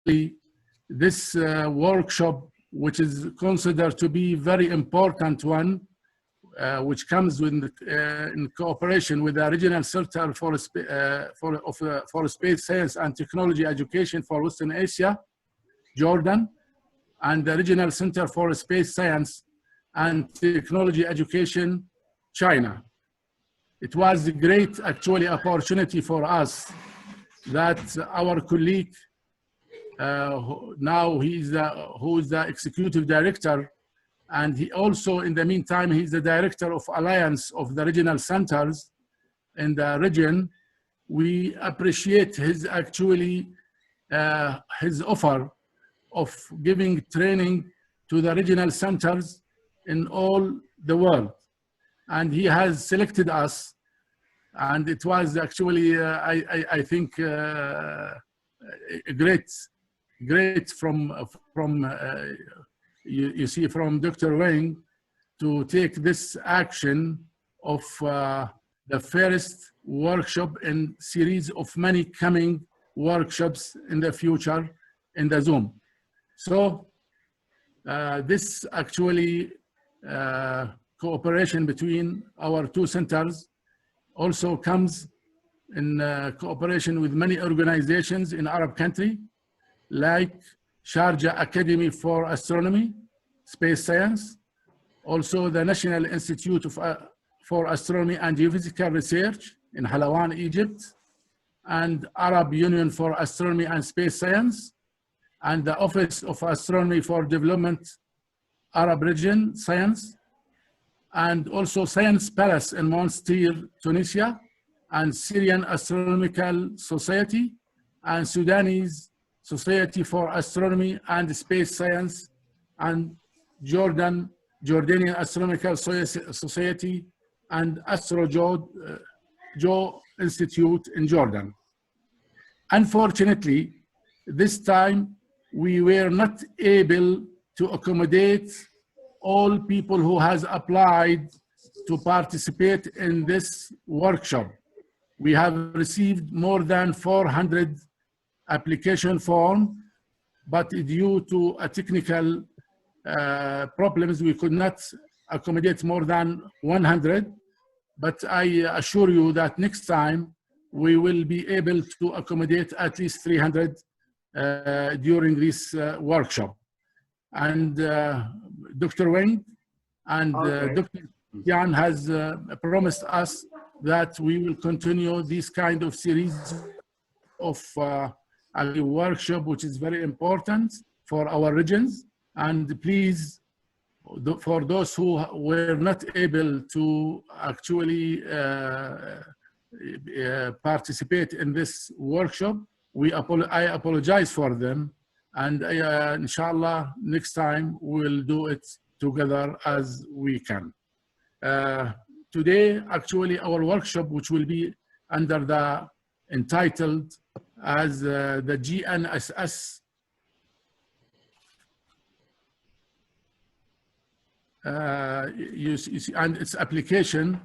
this workshop, which is considered to be very important one, which comes with, in cooperation with the Regional Center for Space Science and Technology Education for Western Asia, Jordan, and the Regional Center for Space Science and Technology Education, China. It was a great, actually, opportunity for us that our colleague, now who is the executive director, and he also, in the meantime, he's the director of Alliance of the Regional Centers in the region. We appreciate his actually, his offer of giving training to the regional centers in all the world. And he has selected us, and it was actually, I think, great from you see, from Dr. Wang to take this action of the first workshop in series of many coming workshops in the future in the Zoom. So this actually cooperation between our two centers also comes in cooperation with many organizations in Arab country, like Sharjah Academy for Astronomy, Space Science, also the National Institute for Astronomy and Geophysical Research in Halawan, Egypt, and Arab Union for Astronomy and Space Science, and the Office of Astronomy for Development, Arab Region Science, and also Science Palace in Monastir, Tunisia, and Syrian Astronomical Society, and Sudanese Society for Astronomy and Space Science, and Jordanian Astronomical Society, and Astro-Joe Institute in Jordan. Unfortunately, this time we were not able to accommodate all people who has applied to participate in this workshop. We have received more than 400 application form, but due to a technical problems, we could not accommodate more than 100. But I assure you that next time we will be able to accommodate at least 300 during this workshop. And Dr. Wang and Dr. Yan has promised us that we will continue this kind of series of a workshop, which is very important for our regions. And please, for those who were not able to actually participate in this workshop, I apologize for them. And inshallah, next time we'll do it together as we can. Today, actually, our workshop, which will be under the entitled as the GNSS you see, and its application,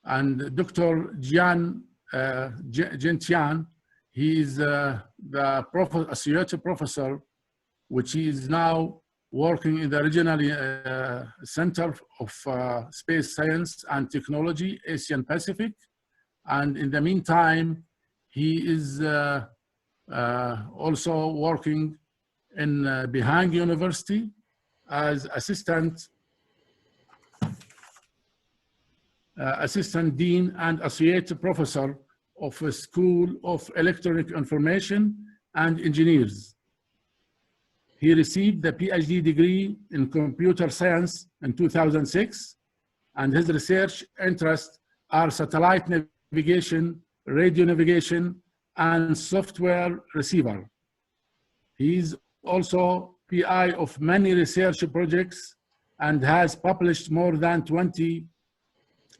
and Dr. Jian Gentian, he is the associate professor, which is now working in the Regional Center of Space Science and Technology, Asian Pacific. And in the meantime, he is also working in Behang University as assistant dean and associate professor of a School of Electronic Information and Engineers. He received the PhD degree in computer science in 2006, and his research interests are satellite navigation, radio navigation, and software receiver. He is also PI of many research projects and has published more than 20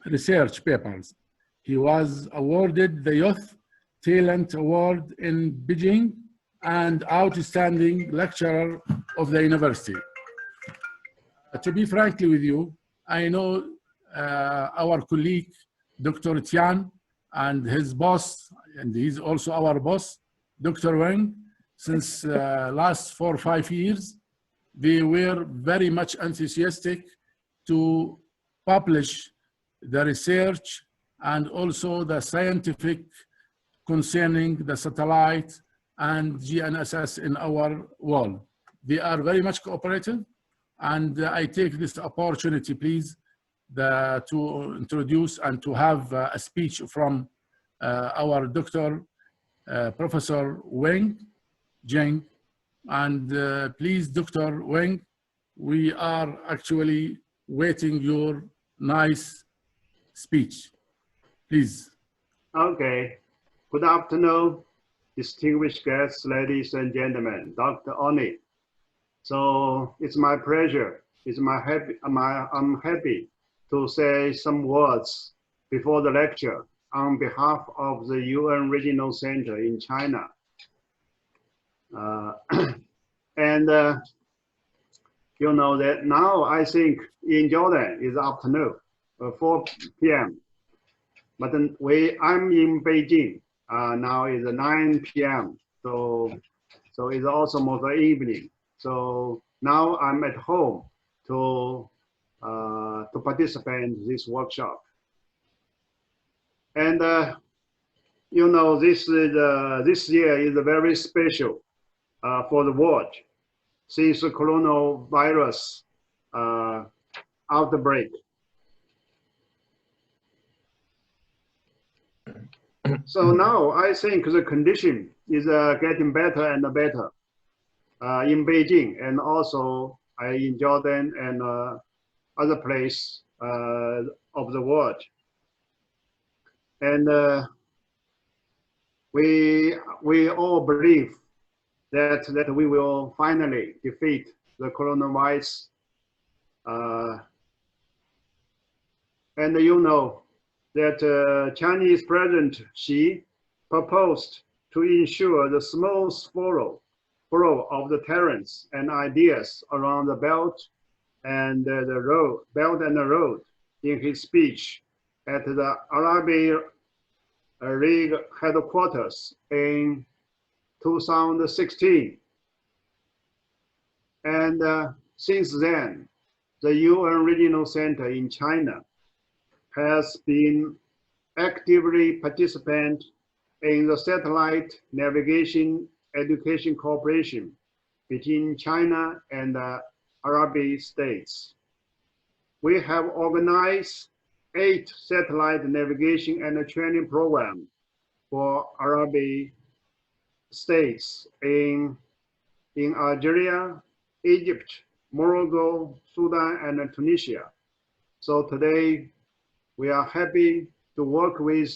research papers. He was awarded the Youth Talent Award in Beijing and Outstanding Lecturer of the University. To be frankly with you, I know our colleague, Dr. Tian, and his boss, and he's also our boss, Dr. Wang. since last 4 or 5 years. They were very much enthusiastic to publish the research and also the scientific concerning the satellite and GNSS in our world. They are very much cooperative, and I take this opportunity, please, to introduce and to have a speech from our Dr. Professor Weng Jing. And please, Dr. Weng, we are actually waiting your nice speech. Please. Okay. Good afternoon, distinguished guests, ladies and gentlemen, Dr. Oni. So it's my pleasure. I'm happy to say some words before the lecture on behalf of the UN Regional Center in China. You know that now I think in Jordan is afternoon, 4 p.m. But then I'm in Beijing. Now is 9 p.m. So it's also more the evening. So now I'm at home to participate in this workshop. And you know, this year is very special for the world since the coronavirus outbreak. So now I think the condition is getting better and better in Beijing, and also in Jordan and other places of the world. And we all believe that we will finally defeat the coronavirus. And you know that Chinese President Xi proposed to ensure the smooth flow of the talents and ideas around the Belt and the Road in his speech at the Arab League headquarters in 2016. And since then, the UN Regional Center in China has been actively participant in the satellite navigation education cooperation between China and the Arab states. We have organized 8 satellite navigation and training programs for Arab states in Algeria, Egypt, Morocco, Sudan, and Tunisia. So today, we are happy to work with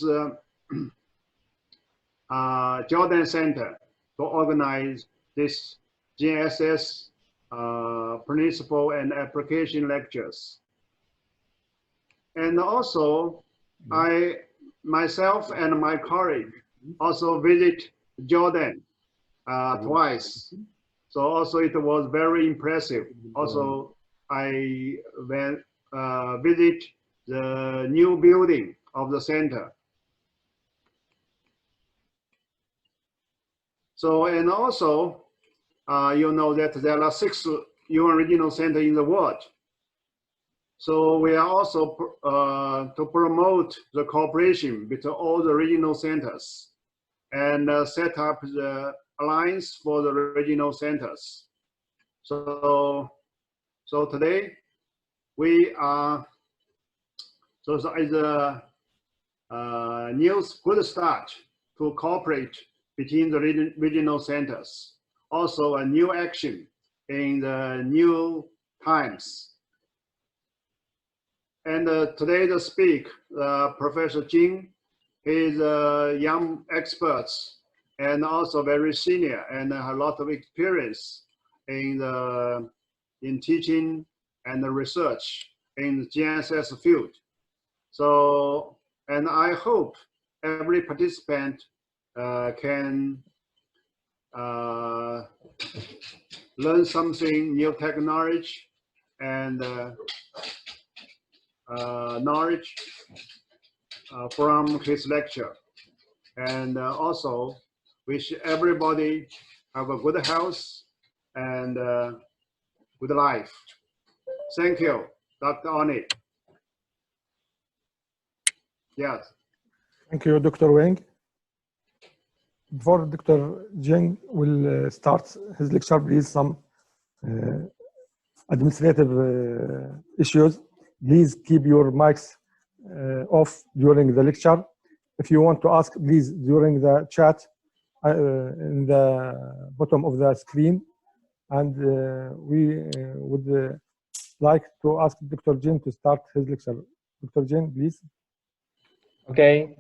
Jordan Center to organize this GNSS principle and application lectures. And also, myself and my colleague also visit Jordan twice. So also it was very impressive. Also, I went visit the new building of the center. So, and also, you know that there are 6 UN regional centers in the world. So we are also to promote the cooperation between all the regional centers and set up the alliance for the regional centers. So today we are, so it's a good start to cooperate between the regional centers. Also a new action in the new times. And today the speaker, Professor Jing, is a young expert and also very senior and a lot of experience in teaching and the research in the GNSS field. So, and I hope every participant can learn something new technology and knowledge from his lecture. And also wish everybody have a good health and good life. Thank you, Dr. Oni. Yes. Thank you, Dr. Wang. Before Dr. Jing will start his lecture, please, some administrative issues. Please keep your mics off during the lecture. If you want to ask, please, during the chat in the bottom of the screen. And we would like to ask Dr. Jin to start his lecture. Dr. Jin, please. Okay.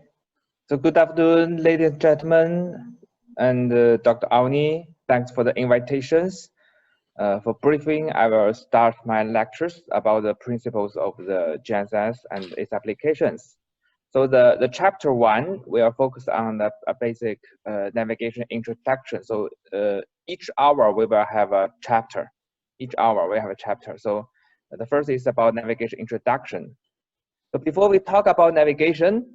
So good afternoon, ladies and gentlemen, and Dr. Auni. Thanks for the invitations. For briefing, I will start my lectures about the principles of the GNSS and its applications. So the chapter 1 will focus on the basic navigation introduction. So each hour we will have a chapter. Each hour we have a chapter. So the first is about navigation introduction. So before we talk about navigation,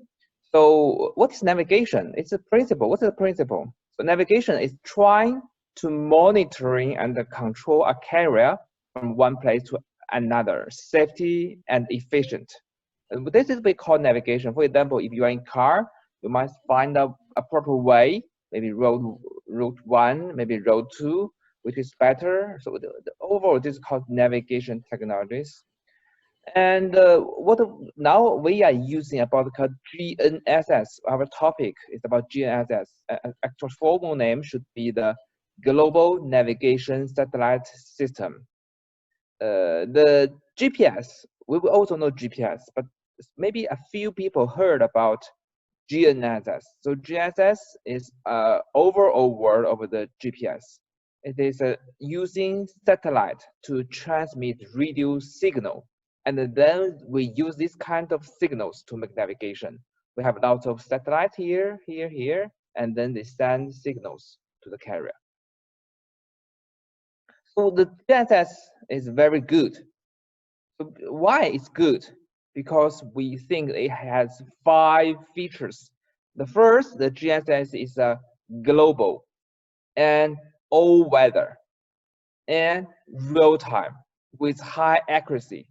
so what is navigation? It's a principle. What's the principle? So navigation is trying to monitoring and control a carrier from one place to another, safety and efficient. This is what we call navigation. For example, if you are in a car, you must find a proper way, maybe route 1, maybe route 2, which is better. So the overall, this is called navigation technologies. And what now we are using about called GNSS. Our topic is about GNSS. Actual formal name should be the Global Navigation Satellite System. The GPS, we will also know GPS, but maybe a few people heard about GNSS. So GNSS is overall word of the GPS. It is using satellite to transmit radio signal. And then we use this kind of signals to make navigation. We have lots of satellite here, and then they send signals to the carrier. So the GNSS is very good. So why it's good? Because we think it has 5 features. The first, the GNSS is a global and all weather and real time with high accuracy.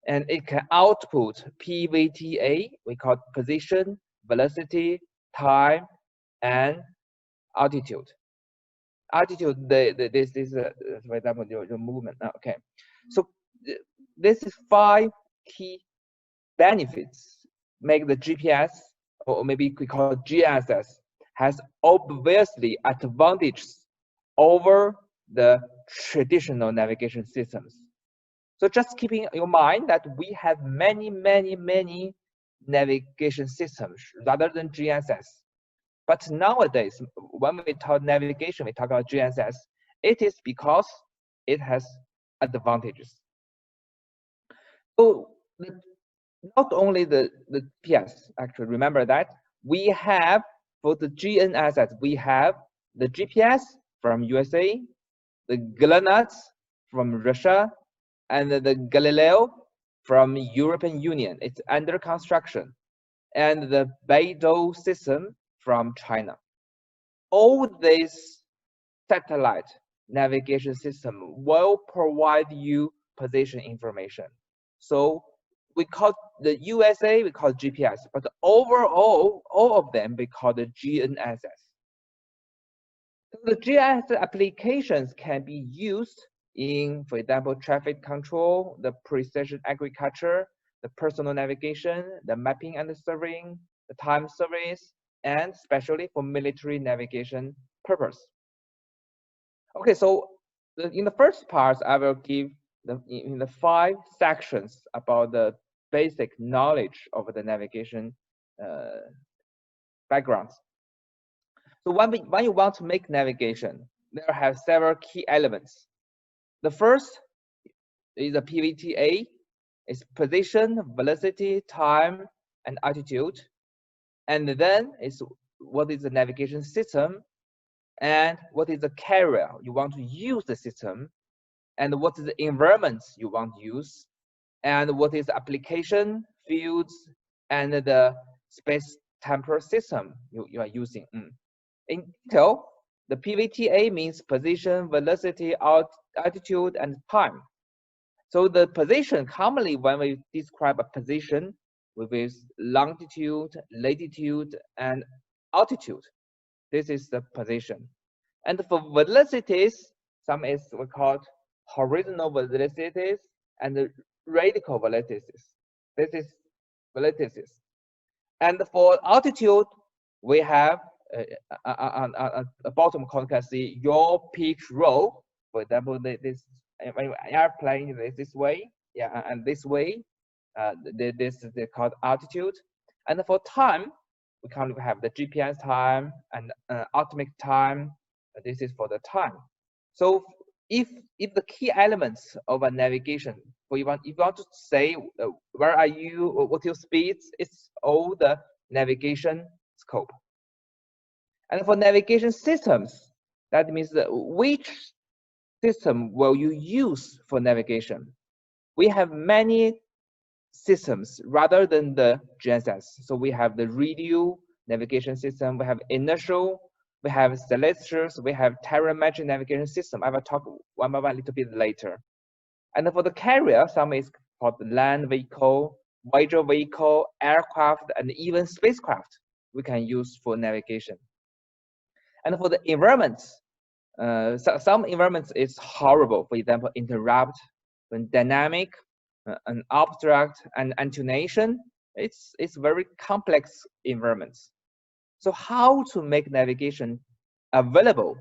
And it can output PVTA, we call it position, velocity, time, and altitude. Altitude, this is, for example, your movement. Okay, so this is 5 key benefits make the GPS, or maybe we call it GNSS, has obviously advantages over the traditional navigation systems. So just keeping in mind that we have many navigation systems rather than GNSS. But nowadays, when we talk navigation, we talk about GNSS, it is because it has advantages. So not only the GPS, actually, remember that we have, for the GNSS, we have the GPS from USA, the GLONASS from Russia, and the Galileo from European Union. It's under construction. And the Beidou system from China. All these satellite navigation system will provide you position information. So we call the USA, we call GPS, but overall, all of them we call the GNSS. The GNSS applications can be used in, for example, traffic control, the precision agriculture, the personal navigation, the mapping and the surveying, the time service, and especially for military navigation purpose. Okay, so in the first part, I will give in the 5 sections about the basic knowledge of the navigation backgrounds. So when you want to make navigation, there have several key elements. The first is the PVTA, it's position, velocity, time, and altitude. And then is what is the navigation system, and what is the carrier you want to use the system, and what is the environment you want to use, and what is the application, fields, and the space temporal system you are using. In detail, the PVTA means position, velocity, altitude, and time. So the position, commonly when we describe a position, we use longitude, latitude, and altitude. This is the position. And for velocities, some is we call horizontal velocities and radical velocities. This is velocities. And for altitude, we have on the bottom corner, you can see your pitch roll. For example, this airplane is this way, yeah, and this way. This is called altitude. And for time, we kind of have the GPS time and atomic time. This is for the time. So if the key elements of a navigation, if you want to say where are you, or what's your speeds, it's all the navigation scope. And for navigation systems, that means that which system will you use for navigation? We have many systems rather than the GNSS. So we have the radio navigation system, we have inertial, we have celestials, we have telemetry navigation system. I will talk one by one a little bit later. And for the carrier, some is called land vehicle, Voyager vehicle, aircraft, and even spacecraft we can use for navigation. And for the environments, some environments is horrible. For example, interrupt, when dynamic, an abstract, and intonation. It's very complex environments. So how to make navigation available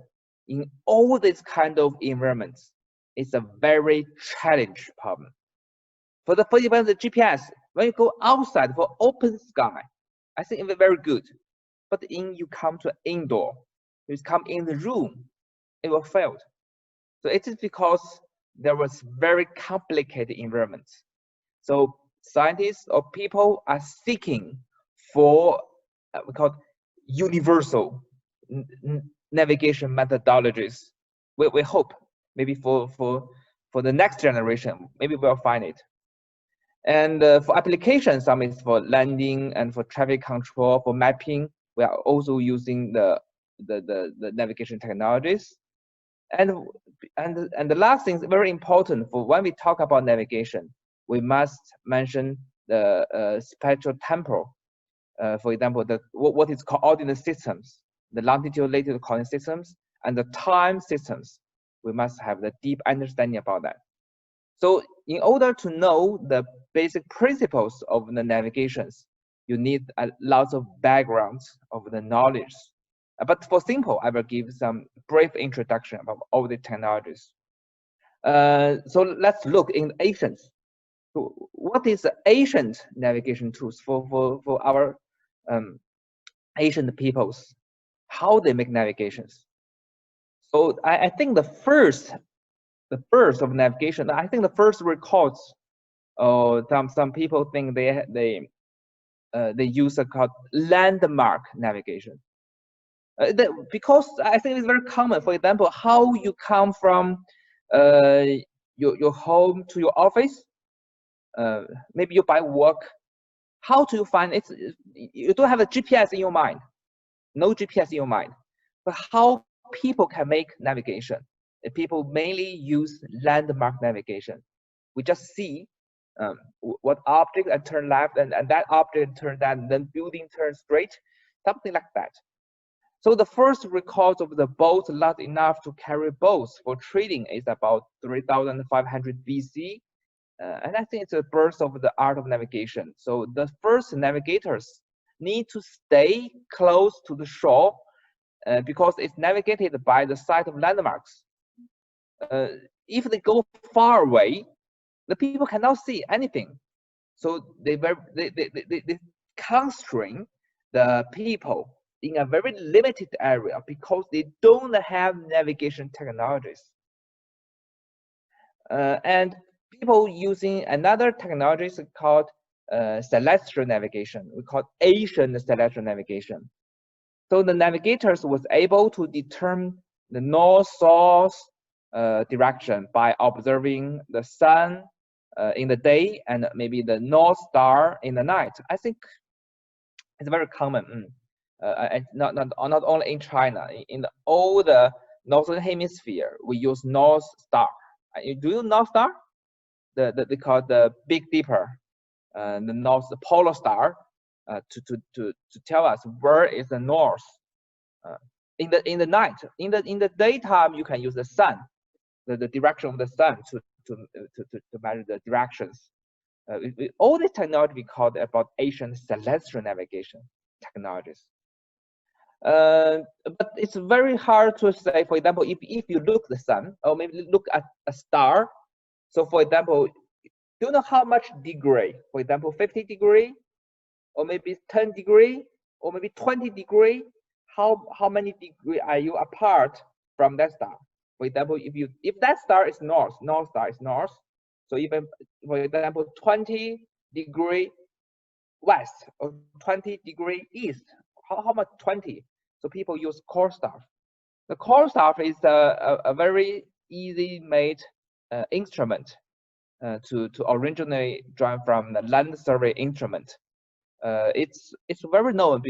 in all these kind of environments is a very challenging problem. For example, the GPS, when you go outside for open sky, I think it's very good. But you come to indoor, you come in the room, it will fail. So it is because there was very complicated environments. So scientists or people are seeking for we call universal navigation methodologies. We hope maybe for the next generation, maybe we'll find it. And for applications, some is for landing and for traffic control, for mapping. We are also using the navigation technologies. And the last thing is very important for when we talk about navigation, we must mention the spatial-temporal. For example, what is coordinate systems, the longitude, latitude coordinate systems, and the time systems. We must have the deep understanding about that. So in order to know the basic principles of the navigations, you need lots of backgrounds of the knowledge. But for simple, I will give some brief introduction about all the technologies. So let's look in ancient. So what is the ancient navigation tools for our ancient peoples? How they make navigations? So I think the birth of navigation, I think the first records, some people think they use a called landmark navigation. Because I think it's very common. For example, how you come from your home to your office, maybe you by work. How do you find it? You don't have a GPS in your mind, no GPS in your mind. But how people can make navigation? People mainly use landmark navigation. We just see what object and turn left, and that object turn that, and then building turn straight, something like that. So the first records of the boat large enough to carry boats for trading is about 3,500 BC. And I think it's a birth of the art of navigation. So the first navigators need to stay close to the shore because it's navigated by the sight of landmarks. If they go far away, the people cannot see anything. So they constrain the people in a very limited area because they don't have navigation technologies. And people using another technology called celestial navigation. We call Asian celestial navigation. So the navigators was able to determine the north-south direction by observing the sun in the day and maybe the North Star in the night. I think it's very common. and not only in China, in all the northern hemisphere, we use North Star. Do you know North Star? They call the Big Dipper, the North Polar Star, to tell us where is the north. In the night, in the daytime, you can use the sun, the direction of the sun to measure the directions. All this technology we call about ancient celestial navigation technologies. But it's very hard to say, for example, if you look the sun, or maybe look at a star. So for example, do you know how much degree? For example, 50 degree, or maybe 10 degree, or maybe 20 degree. How many degree are you apart from that star? For example, if that star is north star is north. So even, for example, 20 degree west or 20 degree east, how much 20? So people use core star. The core star is a very easy made instrument to originally drawn from the land survey instrument. It's well known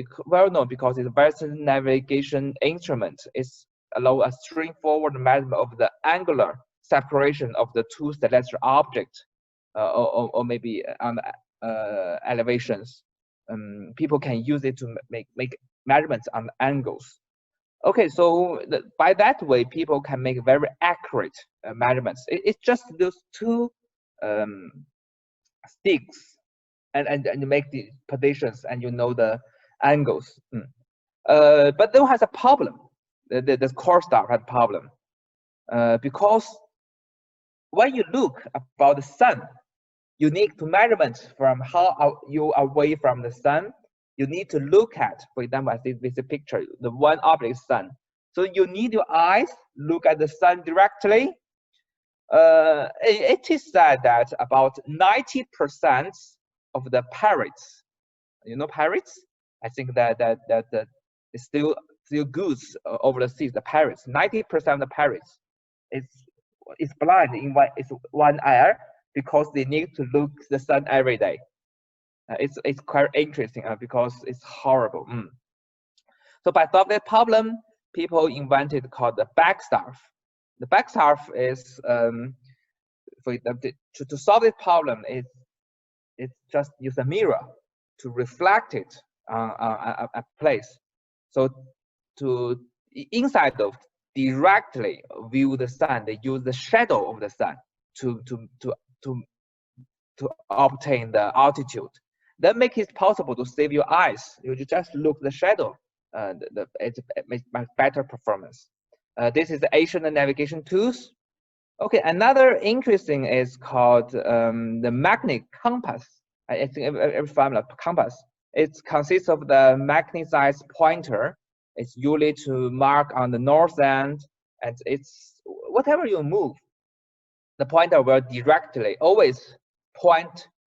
because it's a Western navigation instrument. It's allow a straightforward measurement of the angular separation of the two celestial objects, or maybe on elevations. People can use it to make measurements on angles. Okay, so by that way, people can make very accurate measurements. It's just those two sticks, and you make the positions, and you know the angles. But that has a problem. The core star has a problem because when you look about the sun, you need to measurement from how you are away from the sun. You need to look at, for example, I see this picture, the one object is sun. So you need your eyes look at the sun directly. It is said that about 90% of the parrots, you know parrots? I think that is still good over the seas. The parrots, 90% of the parrots is blind in one eye because they need to look the sun every day. It's quite interesting because it's horrible. So by solving that problem, people invented called the backstaff. The backstaff is for to solve this problem it's just use a mirror to reflect it on a place. So to inside of directly view the sun, they use the shadow of the sun to obtain the altitude. That makes it possible to save your eyes. You just look the shadow. It makes much better performance. This is the Asian navigation tools. Okay, another interesting is called the magnetic compass. I think every family of compass. It consists of the magnetized pointer. It's usually to mark on the north end, and it's whatever you move, the pointer will directly always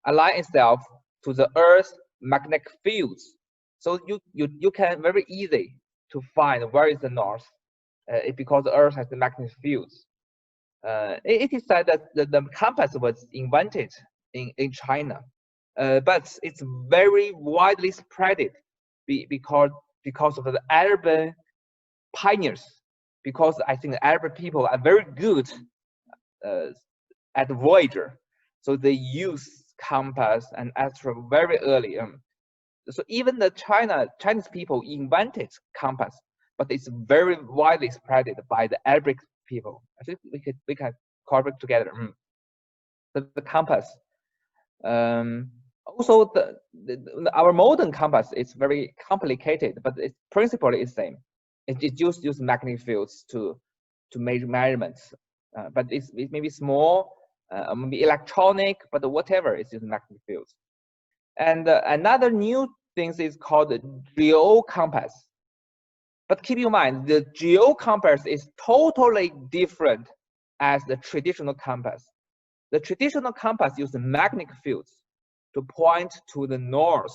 align itself to the Earth's magnetic fields. So you can very easy to find where is the north because the Earth has the magnetic fields. It is said that the compass was invented in China, but it's very widely spread because of the Arab pioneers. Because I think the Arab people are very good at Voyager, so they use compass and astro very early. So even the Chinese people invented compass, but it's very widely spread by the Arabic people. I think we can cooperate together. The compass. Also, our modern compass is very complicated, but its principle is same. It use magnetic fields to make measurements, but it may be small, maybe electronic, but whatever, it's using magnetic fields. And another new thing is called the geo compass. But keep in mind, the geo compass is totally different as the traditional compass. The traditional compass uses magnetic fields to point to the north,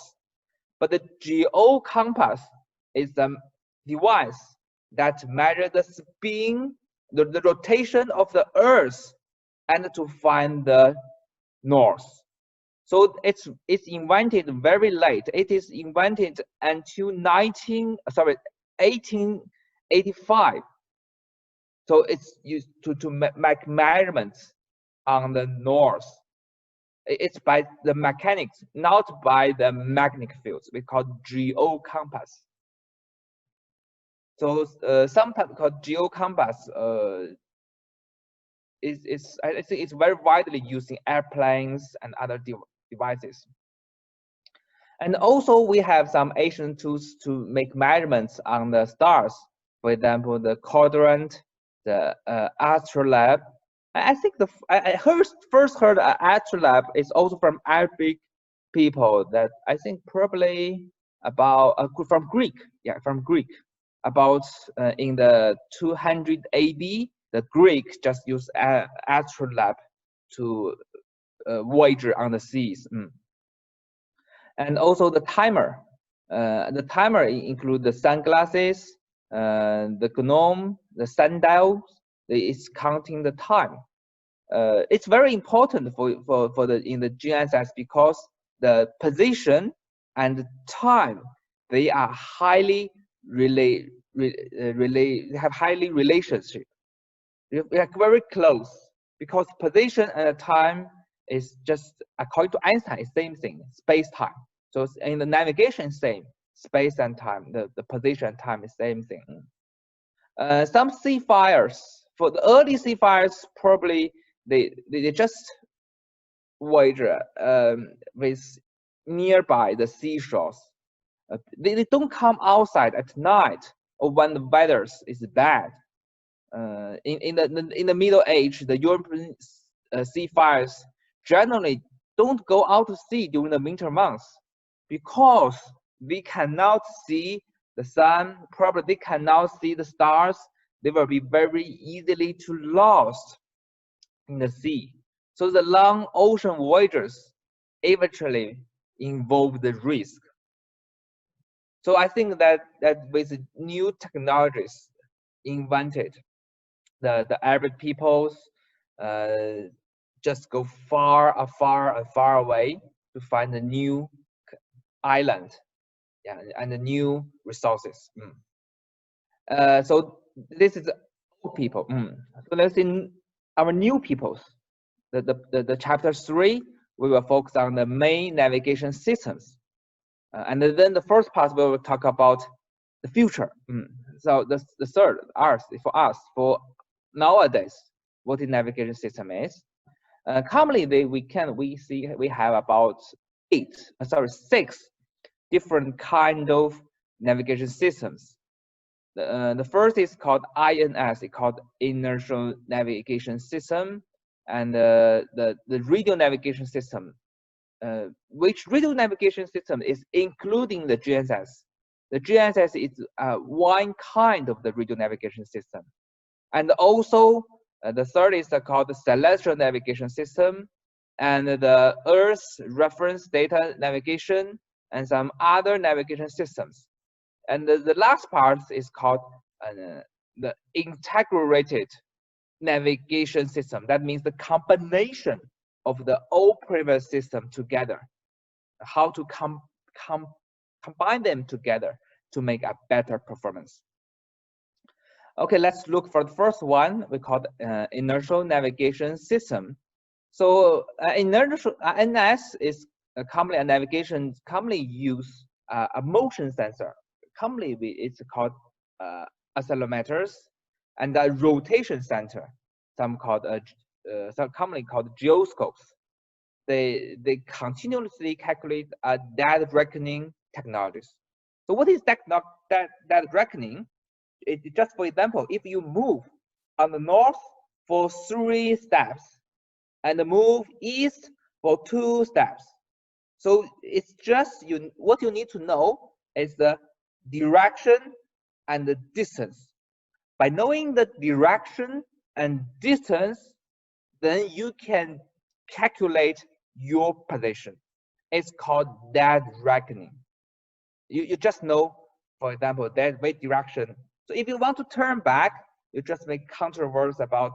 but the geo compass is a device that measures the spin, the rotation of the Earth, and to find the north. So it's invented very late. It is invented until 1885. So it's used to make measurements on the north. It's by the mechanics, not by the magnetic fields. We call geocompass. So sometimes called geocompass I think it's very widely used in airplanes and other devices. And also we have some ancient tools to make measurements on the stars. For example, the quadrant, the astrolabe. I think I first heard astrolabe is also from Arabic people that I think probably about from Greek. Yeah, from Greek. About in the 200 AD, the Greeks just used astrolabe to wager on the seas. And also the timer. The timer includes the sunglasses, the gnome, the sundial. It's counting the time. It's very important for the in the GNSS because the position and the time, they are highly they have highly relationship. They are very close because position and time is just, according to Einstein, is same thing, space time. So in the navigation, same, space and time, the position and time is same thing. Some seafarers, for the early seafarers, probably they just wager with nearby the seashores. They don't come outside at night or when the weather is bad. In the Middle Age, the European seafarers generally don't go out to sea during the winter months because we cannot see the sun. Probably they cannot see the stars. They will be very easily to lost in the sea. So the long ocean voyages eventually involve the risk. So I think that with new technologies invented, the Arab peoples just go far away to find a new island, yeah, and the new resources. So this is old people. So let's see our new peoples. The chapter 3, we will focus on the main navigation systems. And then the first part we will talk about the future. So the third, for nowadays, what the navigation system is. Commonly, we have about 6 different kind of navigation systems. The first is called INS, it's called Inertial Navigation System, and the radio navigation system, which radio navigation system is including the GNSS. The GNSS is one kind of the radio navigation system. And also, the third is called the Celestial Navigation System, and the Earth Reference Data Navigation, and some other navigation systems. And the last part is called the Integrated Navigation System. That means the combination of the all previous system together, how to combine them together to make a better performance. Okay, let's look for the first one. We call it Inertial Navigation System. So inertial NS is commonly a navigation, commonly use a motion sensor. Commonly it's called accelerometers, and a rotation sensor, some commonly called gyroscopes. They continuously calculate data reckoning technologies. So what is data reckoning? Just for example, if you move on the north for 3 steps and move east for 2 steps, so it's just what you need to know is the direction and the distance. By knowing the direction and distance, then you can calculate your position. It's called data reckoning. You just know, for example, that way direction. So if you want to turn back, you just make counter words about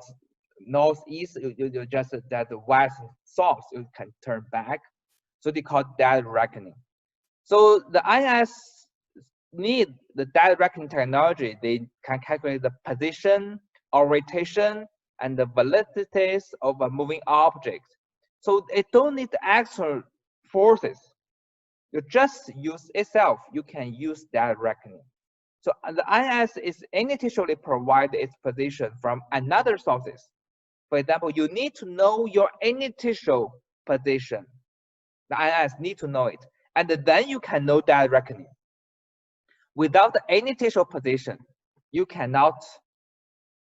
northeast. You just that west and south. You can turn back. So they call direct reckoning. So the INS need the direct reckoning technology. They can calculate the position, orientation, and the velocities of a moving object. So it don't need extra forces. You just use itself. You can use direct reckoning. So the INS is initially provide its position from another sources. For example, you need to know your initial position. The INS need to know it, and then you can know direct reckoning. Without the initial position, you cannot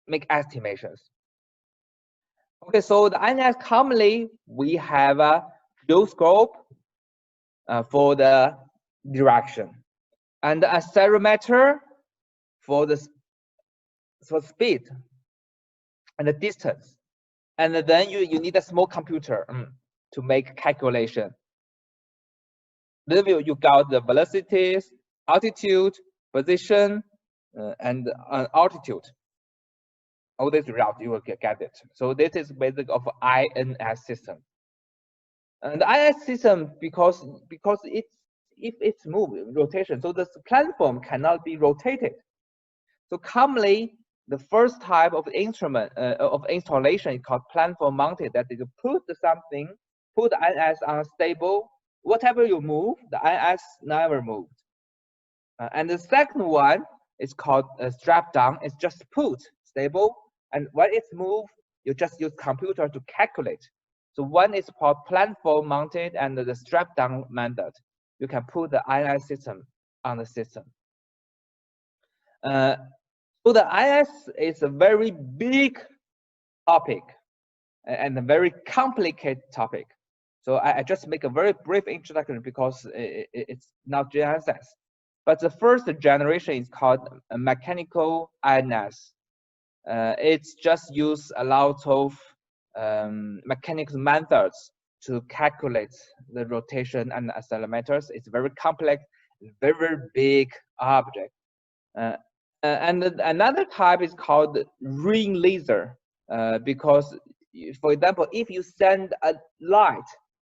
make estimations. Okay, so the INS commonly we have a gyroscope for the direction, and a accelerometer for the speed and the distance, and then you need a small computer to make calculation. Then you got the velocities, altitude, position, and altitude. All these results you will get it. So this is basic of INS system. And the INS system because if it's moving rotation, so the platform cannot be rotated. So commonly the first type of instrument of installation is called platform mounted. That is, you put something, put the INS on a stable. Whatever you move, the INS never moved. And the second one is called strap down. It's just put stable, and when it's moved, you just use computer to calculate. So one is called platform mounted, and the strap down method. You can put the INS system on the system. So the INS is a very big topic and a very complicated topic. So I just make a very brief introduction because it's not GNSS. But the first generation is called a mechanical INS. It's just use a lot of mechanical methods to calculate the rotation and accelerometers. It's very complex, very big object. And another type is called ring laser, because, for example, if you send a light,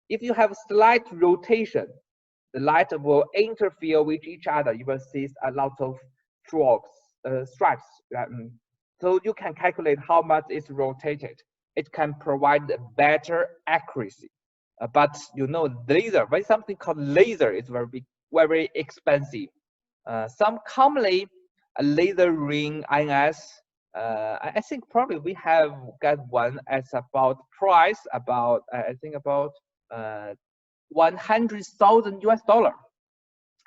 if you have slight rotation, the light will interfere with each other. You will see a lot of stripes. So you can calculate how much is rotated. It can provide better accuracy. But you know, laser, when something called laser is very expensive. Some commonly a laser ring INS. I think probably we have got one at about price about I think about $100,000 US,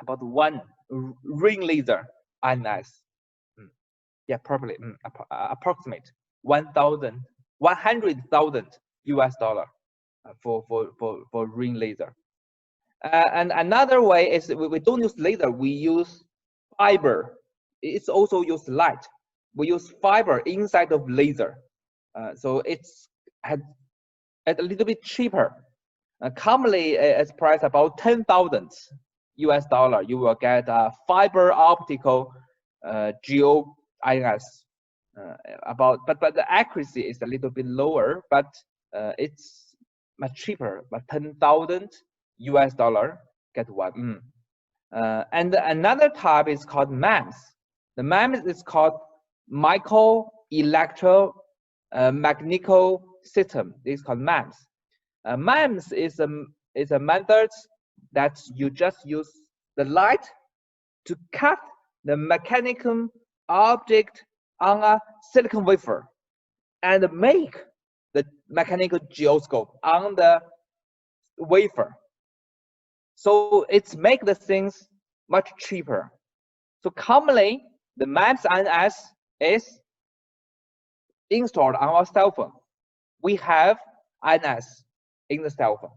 about one ring laser INS. Yeah, probably approximate $100,000 US for ring laser. And another way is we don't use laser, we use fiber. It's also use light. We use fiber inside of laser, so it's a little bit cheaper. Commonly, it's priced about $10,000 US. You will get a fiber optical geo INS. But the accuracy is a little bit lower, but it's much cheaper. But $10,000 US get one. And another type is called MEMS. The MEMS is called micro electro magnetic system. This is called MEMS. MEMS is a method that you just use the light to cut the mechanical object on a silicon wafer and make the mechanical gyroscope on the wafer. So it's make the things much cheaper. So commonly, the MEMS INS is installed on our cell phone. We have INS in the cell phone,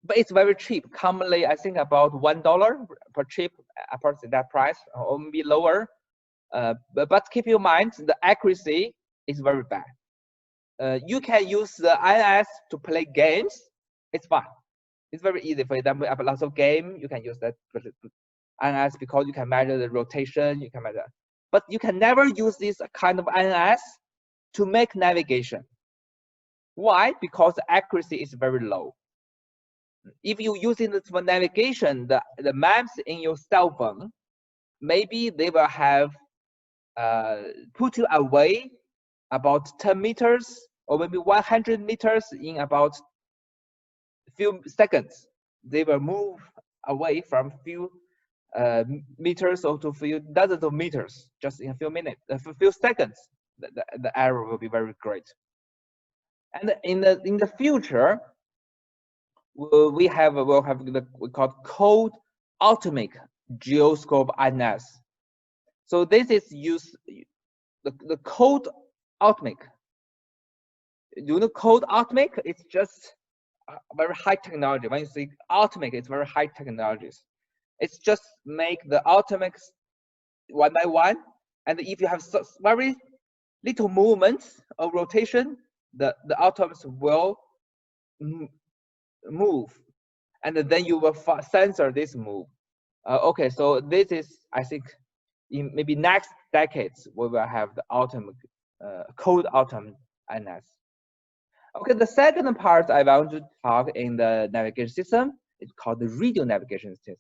but it's very cheap. Commonly, I think about $1 per chip, approximately that price, or maybe lower. But keep in mind, the accuracy is very bad. You can use the INS to play games. It's fine. It's very easy. For example, you have lots of game, you can use that INS because you can measure the rotation, you can measure. But you can never use this kind of INS to make navigation. Why? Because the accuracy is very low. if you're using this for navigation, the maps in your cell phone, maybe they will have put you away about 10 meters or maybe 100 meters in about a few seconds. They will move away from few meters or to few dozens of meters just in a few minutes, a few seconds. The error will be very great. And in the future, we'll have the we call code atomic geoscope INS. So this is use the code atomic. You know code atomic? It's just very high technology. When you say atomic, it's very high technologies. It's just make the atomics one by one, and if you have very little movements of rotation, the atoms will move, and then you will sensor this move. Okay, so this is, I think, in maybe next decades we will have the atomic code atom INS. Okay, the second part I want to talk in the navigation system is called the radio navigation system.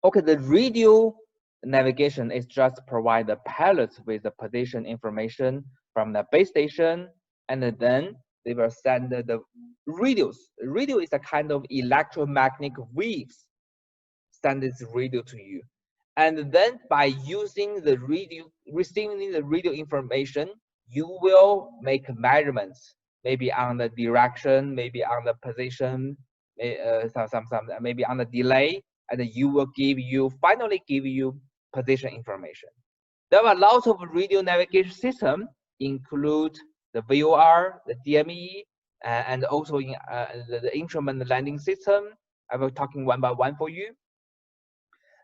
Okay, the radio navigation is just provide the pilots with the position information from the base station, and then they will send the radios. Radio is a kind of electromagnetic waves, send this radio to you. And then by using the radio, receiving the radio information, you will make measurements, maybe on the direction, maybe on the position, maybe on the delay, and you will finally give you position information. There are lots of radio navigation systems, include the VOR, the DME, and also in the instrument landing system. I will talking one by one for you.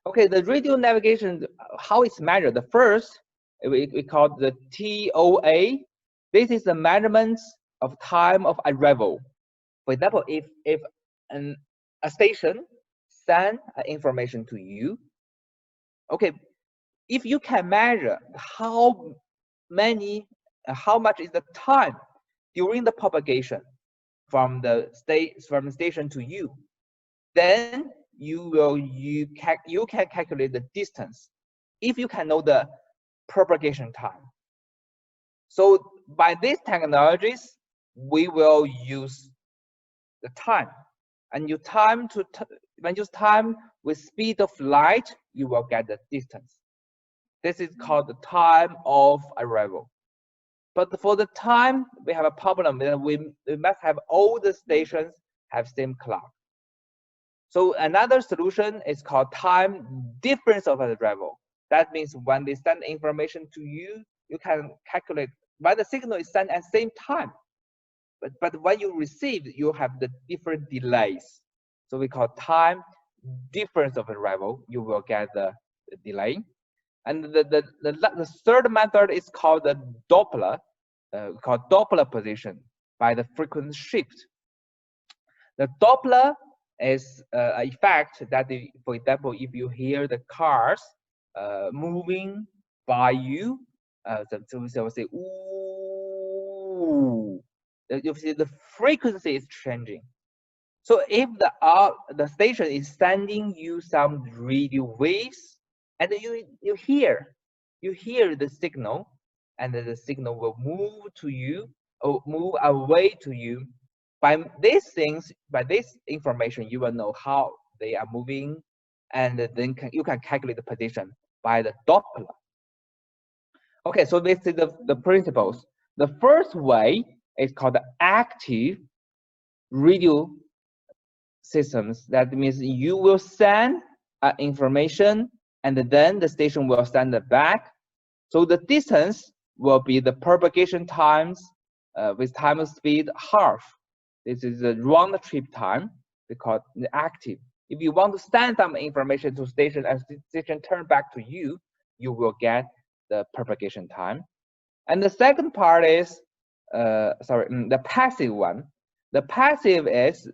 Okay, the radio navigation, how it's measured. The first, we call the TOA. This is the measurements of time of arrival. For example, if a station send information to you, okay, if you can measure how much is the time during the propagation from the station to you, then you can calculate the distance if you can know the propagation time. So by these technologies, we will use the time, and when you time with speed of light, you will get the distance. This is called the time of arrival. But for the time, we have a problem. We must have all the stations have same clock. So another solution is called time difference of arrival. That means when they send information to you, you can calculate when the signal is sent at the same time. But when you receive, you have the different delays. So we call time difference of arrival. You will get the delay. And the third method is called the Doppler, called Doppler position by the frequency shift. The Doppler is an effect that, for example, if you hear the cars moving by you, so we will say, ooh, you see the frequency is changing. So if the station is sending you some radio waves, and you hear the signal, and the signal will move to you or move away to you. By these things, by this information, you will know how they are moving, and then you can calculate the position by the Doppler. Okay, so this is the principles. The first way is called the active radio systems. That means you will send information, and then the station will send it back. So the distance will be the propagation times with time of speed half. This is the round trip time, because the active. If you want to send some information to station and station turn back to you, you will get the propagation time. And the second part is, the passive one. The passive is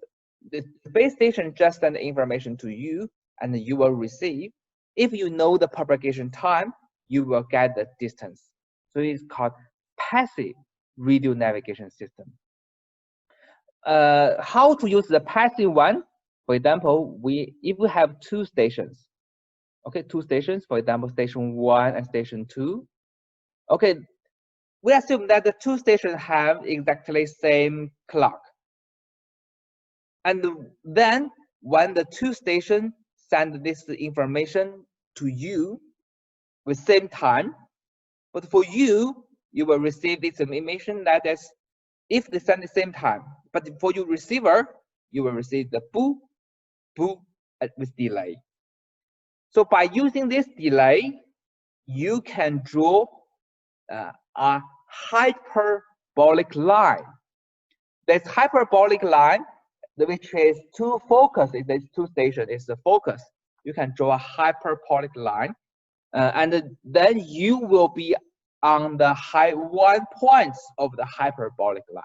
the base station just send information to you, and you will receive. If you know the propagation time, you will get the distance. So it's called passive radio navigation system. how to use the passive one. For example, if we have two stations, okay, two stations, for example, station 1 and station 2. Okay, we assume that the two stations have exactly same clock. And then when the two stations send this information to you with same time, but for you, you will receive this information that is, if they send the same time, but for your receiver, you will receive the boo, boo with delay. So by using this delay, you can draw a hyperbolic line. This hyperbolic line, which is two focus, is this two station is the focus. You can draw a hyperbolic line, and then you will be on the one points of the hyperbolic line.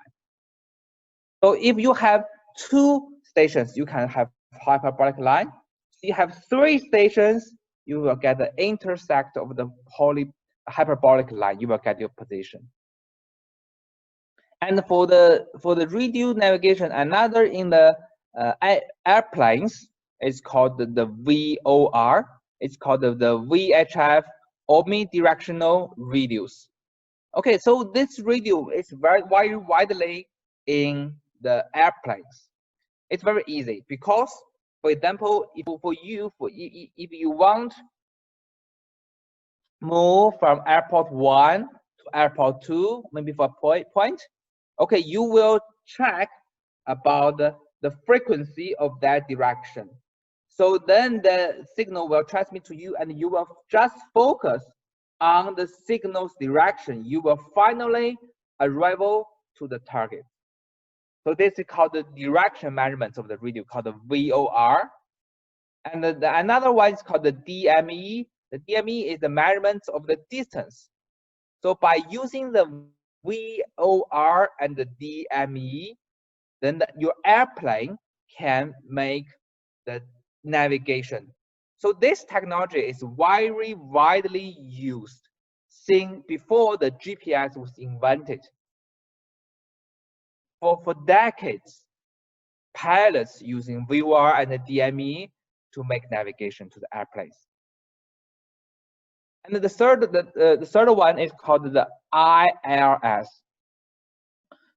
So if you have two stations, you can have hyperbolic line. If you have three stations, you will get the intersect of the hyperbolic line. You will get your position. And for the radio navigation, another in the airplanes is called the VOR. It's called the VHF, omnidirectional radios. Okay, so this radio is very widely in the airplanes. It's very easy because, for example, if you want move from airport 1 to airport 2, maybe for a point, okay, you will check about the frequency of that direction. So then the signal will transmit to you, and you will just focus on the signal's direction. You will finally arrive to the target. So this is called the direction measurements of the radio, called the VOR. And another one is called the DME. The DME is the measurements of the distance. So by using the VOR and the DME, then your airplane can make the navigation. So this technology is very widely used since before the GPS was invented. For decades, pilots using VOR and the DME to make navigation to the airplanes. And the third one is called the IRS.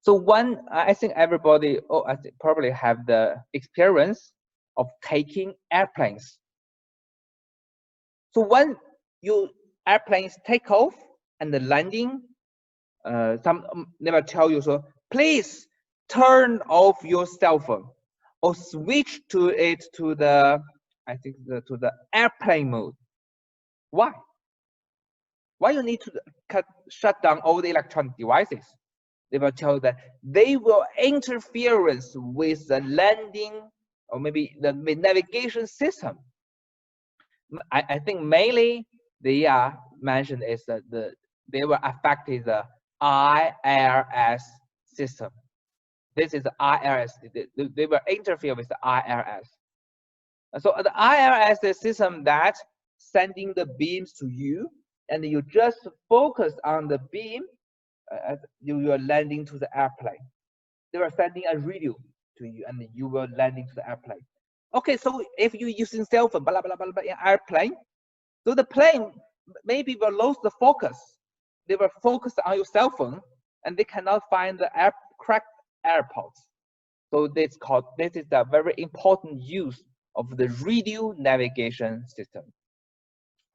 So I think everybody, probably have the experience of taking airplanes. So when your airplanes take off and the landing, they will tell you, so please turn off your cell phone or switch to the airplane mode. Why? Why you need to shut down all the electronic devices? They will tell you that they will interference with the landing or maybe the navigation system. I think mainly they are mentioned is that they will affect the IRS system. This is the IRS. They will interfere with the IRS. So the IRS is a system that sending the beams to you, and you just focus on the beam as you are landing to the airplane. They are sending a radio to you, and you will landing to the airplane. Okay, so if you're using cell phone, blah, blah, blah, blah, in airplane, so the plane maybe will lose the focus. They will focus on your cell phone, and they cannot find the correct airports. So this is a very important use of the radio navigation system.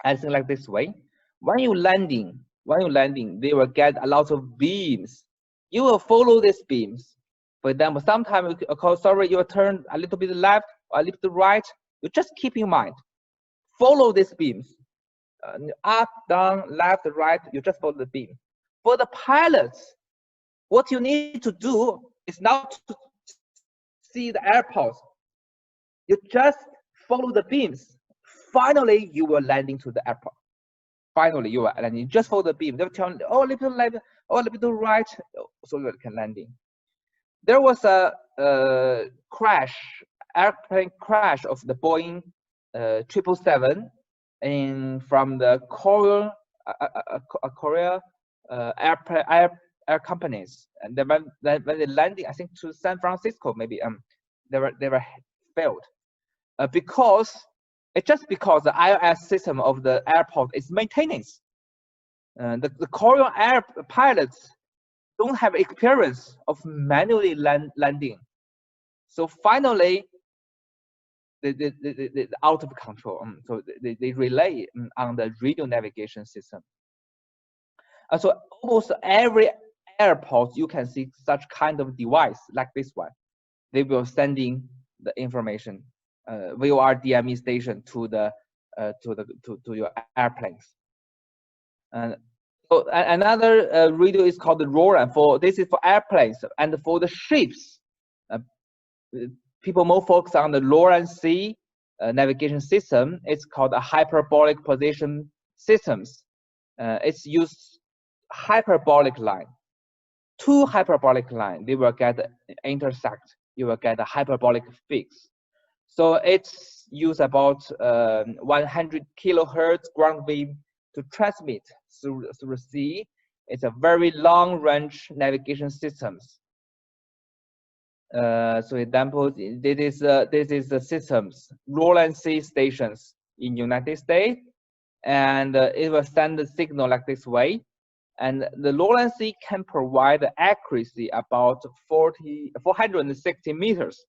I think like this way, when you're landing, they will get a lot of beams. You will follow these beams. For example, sometimes you will turn a little bit left or a little bit right. You just keep in mind, follow these beams. Up, down, left, right, you just follow the beam. For the pilots, what you need to do is not to see the airports. You just follow the beams. Finally, you will landing to the airport. Finally, you are landing. Just follow the beam. They'll tell you, oh, a little left, oh, a little right, so you can landing. There was a airplane crash of the Boeing 777 from the Korea air companies, and then when they landing, I think to San Francisco, maybe they were failed because it's just because the ILS system of the airport is maintenance. The Korean air pilots don't have experience of manually landing, so finally they out of control. So they rely on the radio navigation system. So almost every airport you can see such kind of device like this one. They will sending the information VOR DME station to your airplanes. And so another radio is called the RORAN. This is for airplanes, and for the ships, people more focus on the LORAN-C navigation system. It's called a hyperbolic position systems. It's used hyperbolic line. Two hyperbolic line, they will get intersect. You will get a hyperbolic fix. So it's used about 100 kilohertz ground wave to transmit through the sea. It's a very long range navigation systems. So example, this is the systems RORAN-C stations in United States, and it will send the signal like this way. And the RORAN-C can provide accuracy about 460 meters.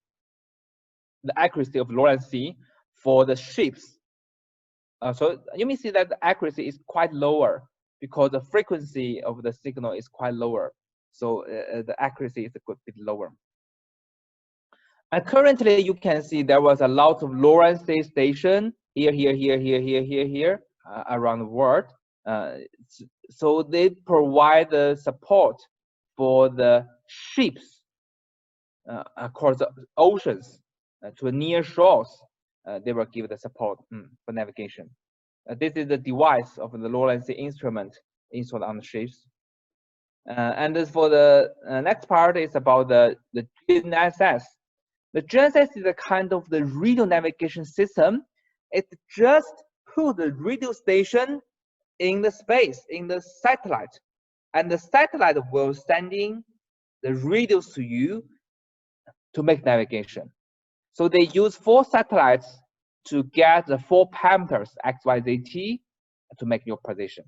The accuracy of RORAN-C for the ships. So you may see that the accuracy is quite lower because the frequency of the signal is quite lower. So the accuracy is a good bit lower. And currently you can see there was a lot of RORAN-C station here around the world. So they provide the support for the ships across the oceans to near shores. They will give the support for navigation. This is the device of the RORAN-C instrument installed on the ships. And as for the next part is about the GNSS. The GNSS is a kind of the radio navigation system. It just put the radio station in the space, in the satellite, and the satellite will sending the radios to you to make navigation. So they use 4 satellites to get the 4 parameters X, Y, Z, T to make your position.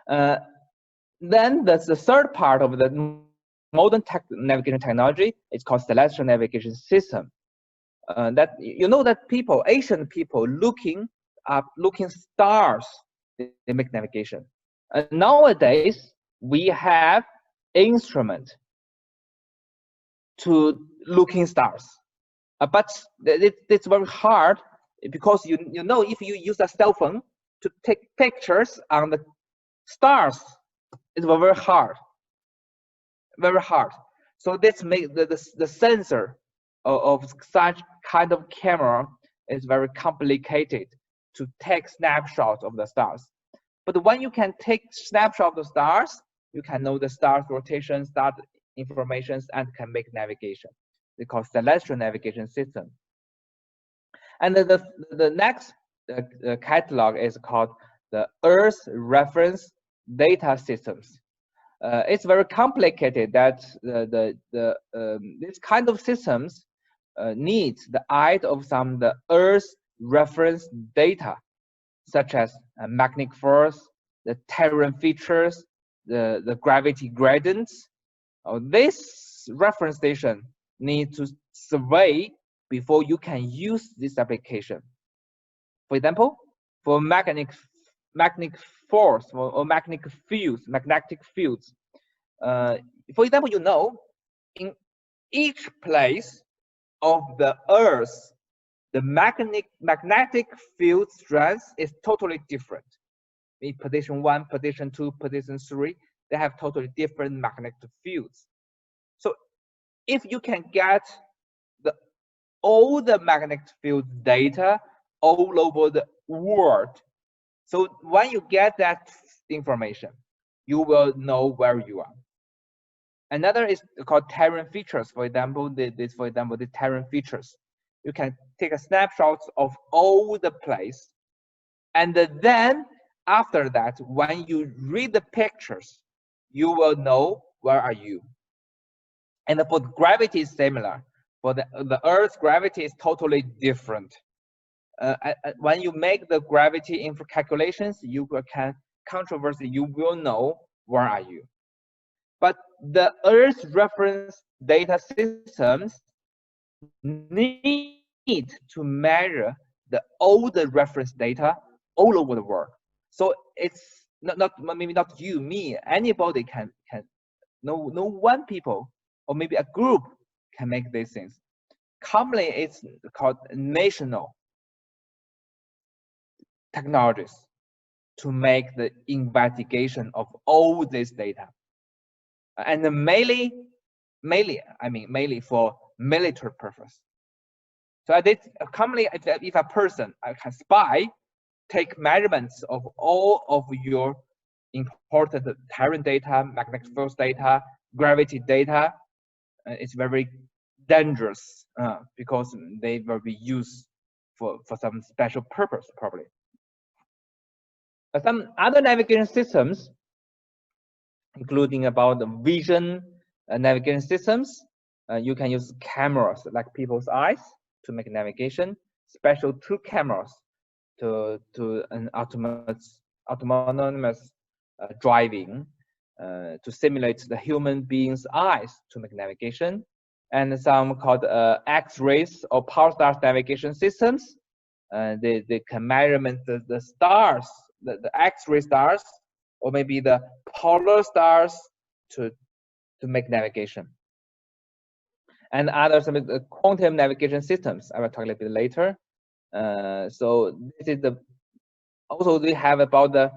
Then there's the third part of the modern navigation technology. It's called celestial navigation system. That you know that people, ancient people, looking stars, they make navigation. Nowadays we have instrument to looking stars, but it's very hard because you know if you use a cell phone to take pictures on the stars, it's very hard. So this makes the sensor of such kind of camera is very complicated to take snapshots of the stars. But when you can take snapshot of the stars, you can know the star's rotation, star information, and can make navigation. They call celestial navigation system. And the next catalog is called the Earth Reference Data Systems. It's very complicated that this kind of systems needs the aid of some the Earth reference data, such as magnetic force, the terrain features, the gravity gradients. This reference station needs to survey before you can use this application. For example, for magnetic force or magnetic fields. For example, you know, in each place of the Earth, the magnetic field strength is totally different. In position 1, position 2, position 3, they have totally different magnetic fields. So if you can get all the magnetic field data all over the world, so when you get that information, you will know where you are. Another is called terrain features. For example, the terrain features. You can take a snapshot of all the place, and then after that, when you read the pictures, you will know where are you. And for gravity is similar. For the Earth's gravity is totally different. When you make the gravity calculations, you can controversy, you will know where are you. But the Earth's reference data systems need to measure all the reference data all over the world. So it's not maybe not you, me, anybody can no one people or maybe a group can make these things. Commonly, it's called national technologies to make the investigation of all this data, and mainly for military purpose. So this commonly, if a person can spy, take measurements of all of your important terrain data, magnetic field data, gravity data, it's very dangerous because they will be used for some special purpose probably. Some other navigation systems, including about the vision navigation systems, you can use cameras like people's eyes to make navigation, special 2 cameras to an autonomous driving to simulate the human being's eyes to make navigation, and some called X-rays or Pulsar navigation systems. They can measurement the stars, the X-ray stars, or maybe the polar stars to make navigation. And other some of the quantum navigation systems I will talk a little bit later. So this is also we have about the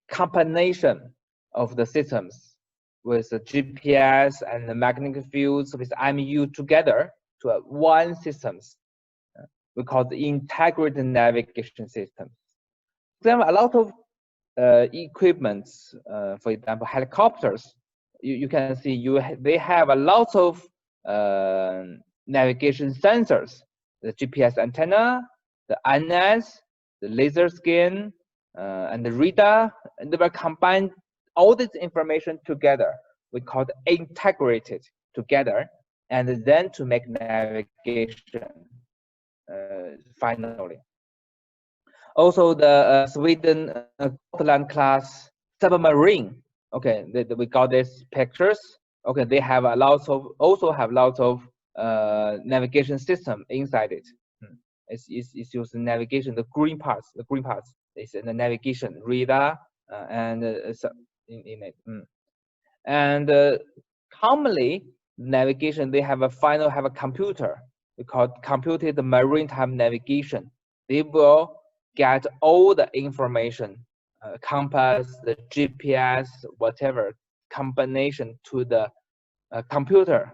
combination of the systems with the GPS and the magnetic fields with MU together to one systems. We call the integrated navigation system. There are a lot of equipments, for example, helicopters. You can see they have a lot of navigation sensors, the GPS antenna, the INS, the laser scan, and the radar, and they will combine all this information together. We call it integrated together, and then to make navigation finally. Also, the Sweden Gotland class submarine. Okay, we got these pictures. Okay, they have also have lots of navigation system inside it. It's used in navigation. The green parts is in the navigation radar and in it. And commonly navigation they have a computer. We call it computed maritime navigation. They will get all the information, compass, the GPS, whatever combination to the computer,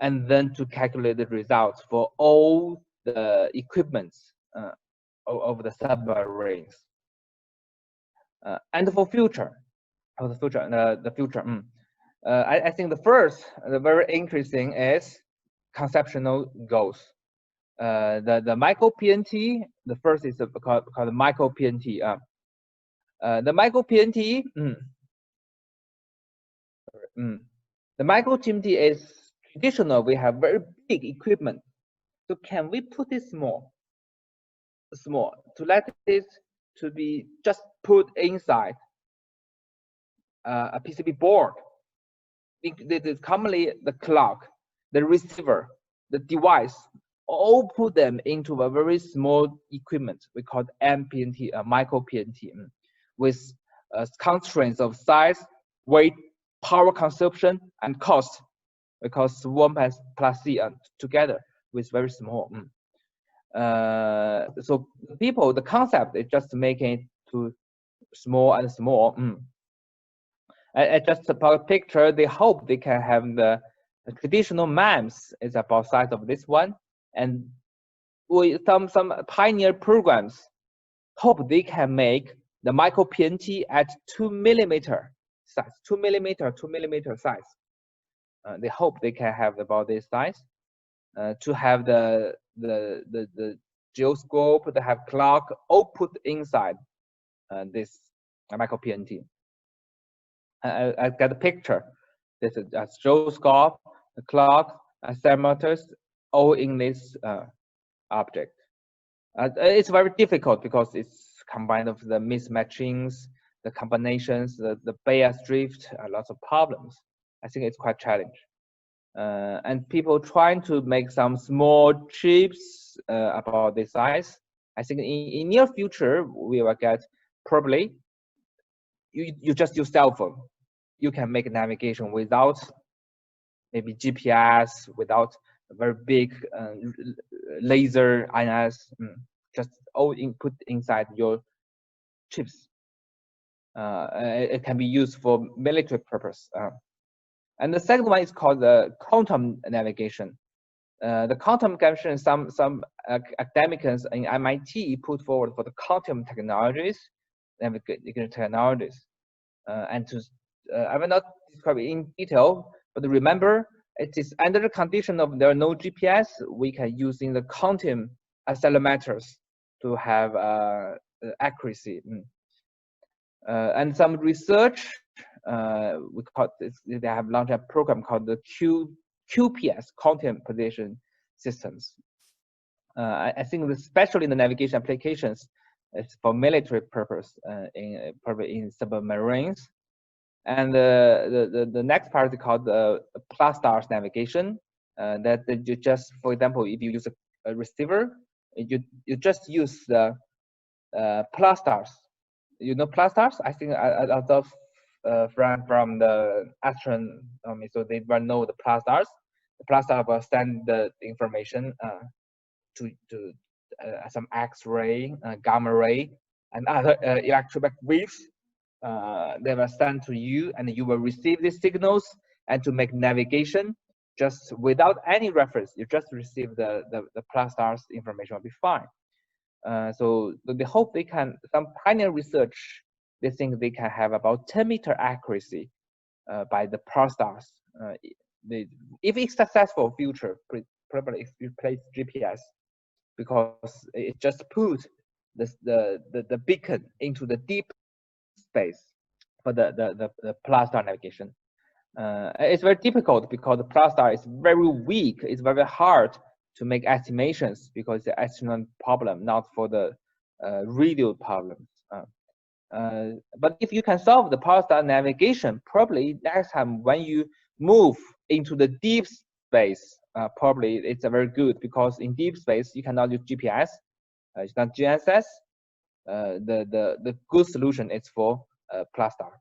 and then to calculate the results for all the equipments of the submarines. And for future, I think the very interesting is conceptual goals. The micro PNT, the first is called micro PNT. The micro PNT, the micro PNT is traditional. We have very big equipment. So can we put it small to let it to be just put inside a PCB board? It is commonly the clock, the receiver, the device, all put them into a very small equipment. We call it MPNT, micro PNT, with constraints of size, weight, power consumption, and cost. We call swarm plus C together with very small. So the concept is just making it to small and small. I just about a picture. They hope they can have the traditional MEMS is about size of this one, and with some pioneer programs hope they can make the micro PNT at 2 millimeter size, 2 millimeter size. They hope they can have about this size to have the gyroscope, they have clock all put inside this micro PNT. I got a picture. This is a stroboscope, a clock, a thermometers, all in this object. It's very difficult because it's combined of the mismatchings, the combinations, the bias drift, lots of problems. I think it's quite challenging. And people trying to make some small chips about this size. I think in near future, we will get probably, you just use cell phone. You can make navigation without maybe GPS, without a very big laser INS, just all input inside your chips. It can be used for military purpose. And the second one is called the quantum navigation. The quantum navigation, some academics in MIT put forward for the quantum technologies, navigation technologies. And to, I will not describe it in detail, but remember, it is under the condition of there are no GPS, we can use in the quantum accelerometers to have accuracy. And some research, we call this, they have launched a program called the QPS, Quantum Position Systems. I think especially in the navigation applications, it's for military purpose, probably in submarines. And the next part is called the Pulsar navigation. That you just, for example, if you use a receiver, you just use the Pulsars. You know Pulsars? I think a lot of friends from the astronomy, so they will know the Pulsars. The Pulsar will send the information to some X-ray, gamma ray, and other electromagnetic waves. They will send to you, and you will receive these signals. And to make navigation, just without any reference, you just receive the Pulsar's information will be fine. So they hope they can, some pioneer research, they think they can have about 10-meter accuracy by the Pulsars. If it's successful, future probably replace GPS, because it just puts the beacon into the deep space for the Pulsar navigation. It's very difficult because the Pulsar is very weak. It's very hard to make estimations because it's an astronomical problem, not for the radio problems. But if you can solve the Pulsar navigation, probably next time when you move into the deep space, probably it's a very good, because in deep space you cannot use GPS, it's not GNSS. The good solution is for Pulsar.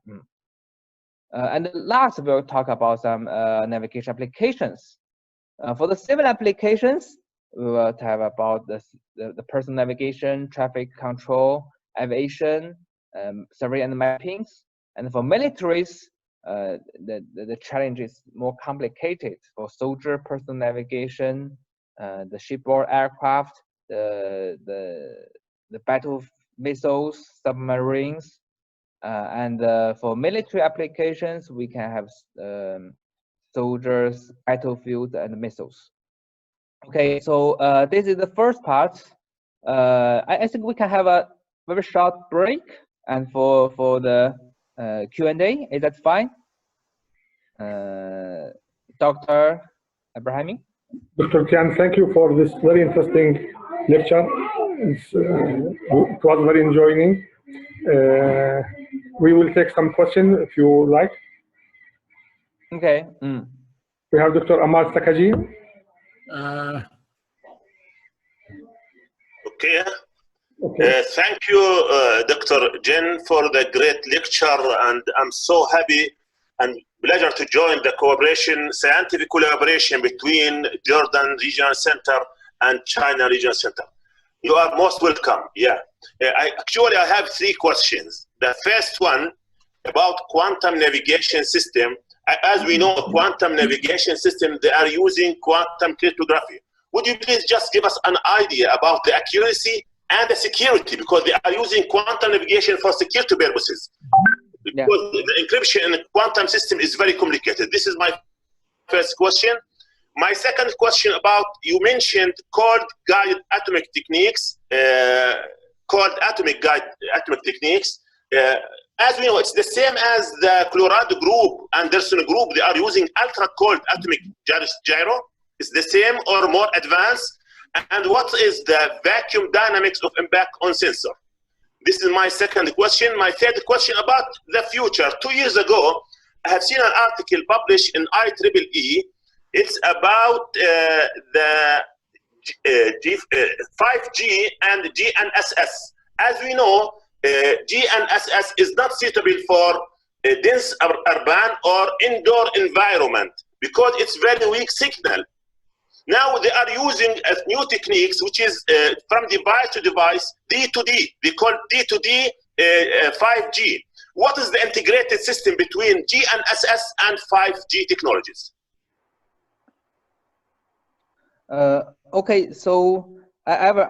And last, we'll talk about some navigation applications. For the civil applications, we will talk about the personal navigation, traffic control, aviation, survey and mappings. And for militaries, the challenge is more complicated. For soldier, personal navigation, the shipboard aircraft, the battle missiles, submarines, and for military applications, we can have soldiers, battlefield, and missiles. Okay, so this is the first part. I think we can have a very short break, and for the Q&A, is that fine? Dr. Abrahami? Dr. Tian, thank you for this very interesting lecture. It was very enjoying. We will take some questions if you like. Okay. We have Dr. Ammar Sakaji. Okay. Thank you, Dr. Jen, for the great lecture, and I'm so happy and pleasure to join the scientific collaboration between Jordan Regional Center and China Regional Center. You are most welcome. Yeah. I have 3 questions. The first one about quantum navigation system. As we know, quantum navigation system, they are using quantum cryptography. Would you please just give us an idea about the accuracy and the security, because they are using quantum navigation for security purposes? Because the encryption in the quantum system is very complicated. This is my first question. My second question about, you mentioned cold guided atomic techniques, As we know, it's the same as the Colorado group, Anderson group. They are using ultra-cold atomic gyro. It's the same or more advanced. And what is the vacuum dynamics of impact on sensor? This is my second question. My third question about the future. 2 years ago, I have seen an article published in IEEE. It's about the 5G and GNSS. As we know, GNSS is not suitable for a dense urban or indoor environment because it's very weak signal. Now they are using new techniques, which is from device to device, D2D. They call D2D 5G. What is the integrated system between GNSS and 5G technologies? Okay, so I will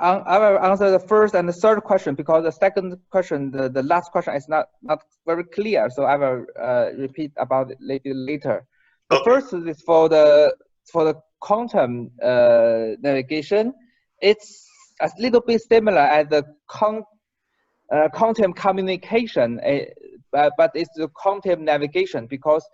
answer the first and the third question because the second question, the last question is not very clear. So I will repeat about it later. The first is for the quantum navigation. It's a little bit similar as the quantum communication, but it's the quantum navigation because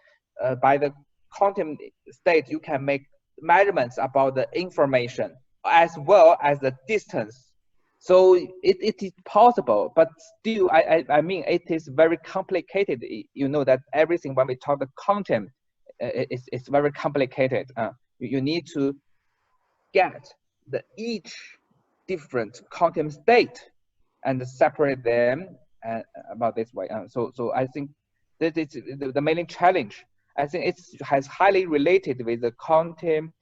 by the quantum state you can make measurements about the information as well as the distance. So it is possible, but still, I mean, it is very complicated. You know that everything when we talk the quantum, it's very complicated. You need to get each different quantum state and separate them about this way. So I think that is the main challenge. I think it has highly related with the quantum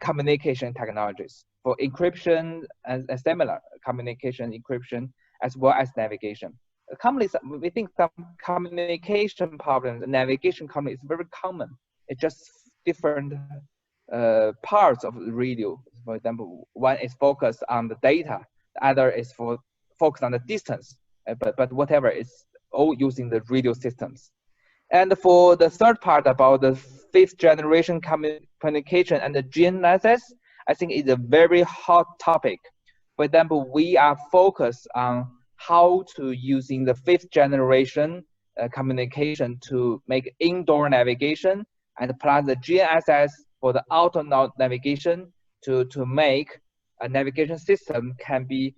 communication technologies for encryption and similar communication encryption as well as navigation. Companies, we think some communication problems, navigation problem is very common. It's just different parts of the radio. For example, one is focused on the data, the other is focused on the distance, but whatever, it's all using the radio systems. And for the third part about the 5th generation communication and the GNSS, I think it's a very hot topic. For example, we are focused on how to using the 5th generation communication to make indoor navigation and plus the GNSS for the outdoor navigation to make a navigation system can be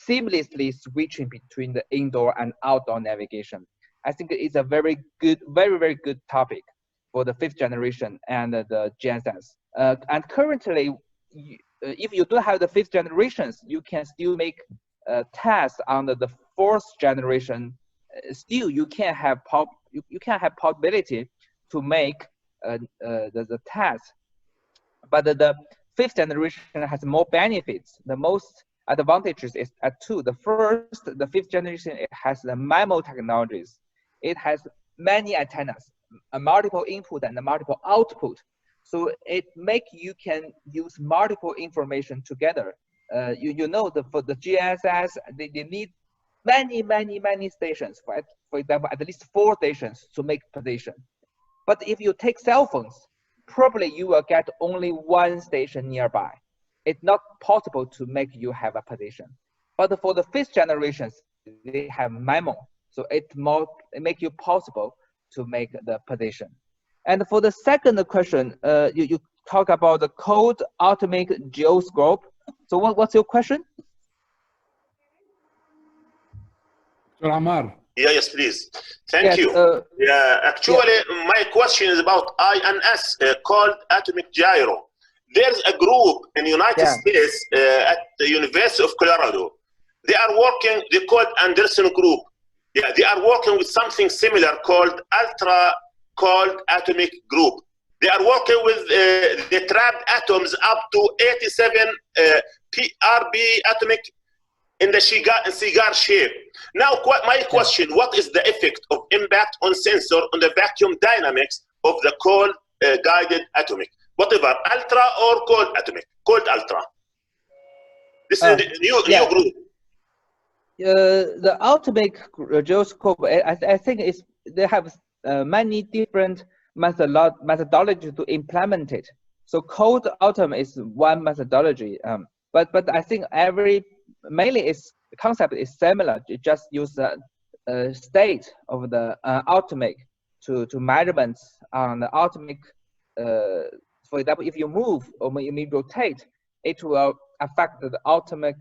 seamlessly switching between the indoor and outdoor navigation. I think it's a very good, very good topic for the 5th generation and the GNSS. And currently, if you don't have the 5th generations, you can still make tests on the 4th generation. Still, you can have possibility to make the test. But the 5th generation has more benefits. The most advantages is at two. The first, the 5th generation, it has the MIMO technologies. It has many antennas, a multiple input and a multiple output. So it makes you can use multiple information together. You know, for the GNSS, they need many stations. For example, at least 4 stations to make position. But if you take cell phones, probably you will get only 1 station nearby. It's not possible to make you have a position. But for the 5th generations, they have MIMO. So it make you possible to make the position. And for the second question, you talk about the cold atomic gyroscope. So what's your question? Dr. Amar. Yeah, yes, please. Thank you. Yeah, actually, my question is about INS, called atomic gyro. There's a group in the United States at the University of Colorado. They are working, they called Anderson group. Yeah, they are working with something similar called ultra cold atomic group. They are working with the trapped atoms up to 87 PRB atomic in the cigar shape. Now, my question, what is the effect of impact on sensor on the vacuum dynamics of the cold guided atomic? Whatever, ultra or cold atomic, cold ultra. This is a new group. The atomic gyroscope, I think they have many different methodology to implement it. So cold atom is one methodology, but I think mainly the concept is similar. You just use state of the atomic to measurements on the atomic. For example, if you move or you rotate, it will affect the atomic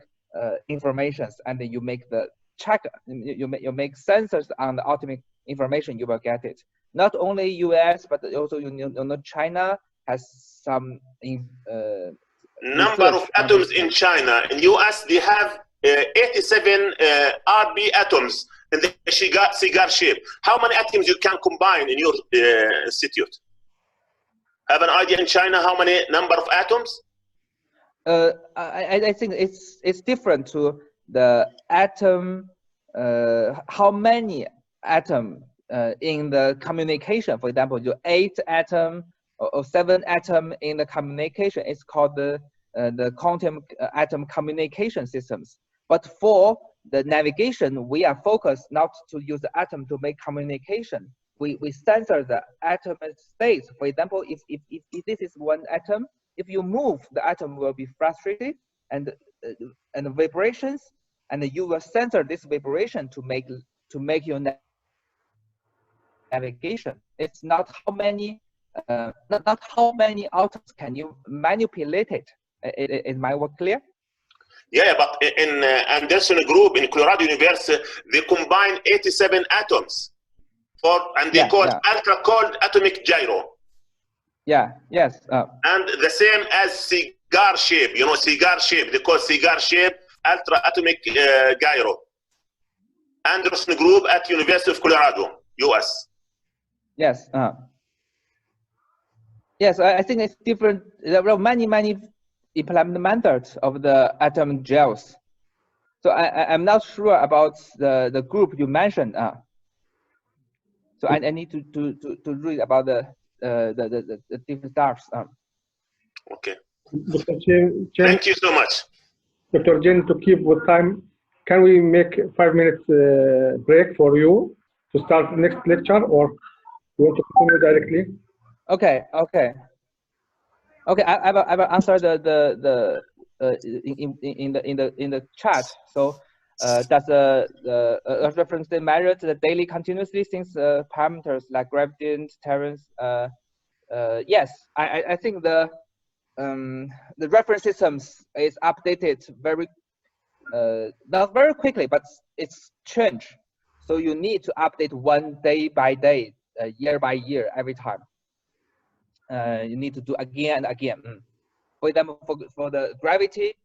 informations, and then you make the check. You make sensors on the atomic information. You will get it. Not only U.S. but also China has some number of atoms in China. In U.S. they have 87 RB atoms in the cigar shape. How many atoms you can combine in your institute? Have an idea in China how many number of atoms? I think it's different to the atom. How many atom in the communication? For example, your 8 atom or 7 atom in the communication is called the quantum atom communication systems. But for the navigation, we are focused not to use the atom to make communication. We censor the atom states. For example, if this is one atom, if you move, the atom will be frustrated and vibrations, and you will censor this vibration to make your navigation. It's not how many not how many atoms can you manipulate it. Is my work clear? Yeah, but in Anderson group in Colorado University, they combine 87 atoms and they call ultra cold atomic gyro. Yeah. Yes. And the same as cigar shape, cigar shape. They call cigar shape ultra atomic gyro. Anderson group at University of Colorado, US. Yes. Yes, I think it's different. There are many implement methods of the atomic gels. So I'm not sure about the group you mentioned. So I need to read about the different stuffs. Okay. Dr. Chen, thank you so much. Dr. Jen, to keep with time, can we make a 5 minutes break for you to start next lecture, or you want to continue directly? Okay. I will answer in the chat. So does the reference measure the daily continuously since parameters like gradient, terrace? Yes, I think the reference systems is updated not very quickly, but it's changed. So you need to update one day by day, year by year, every time. You need to do again and again. For example, for the gravity,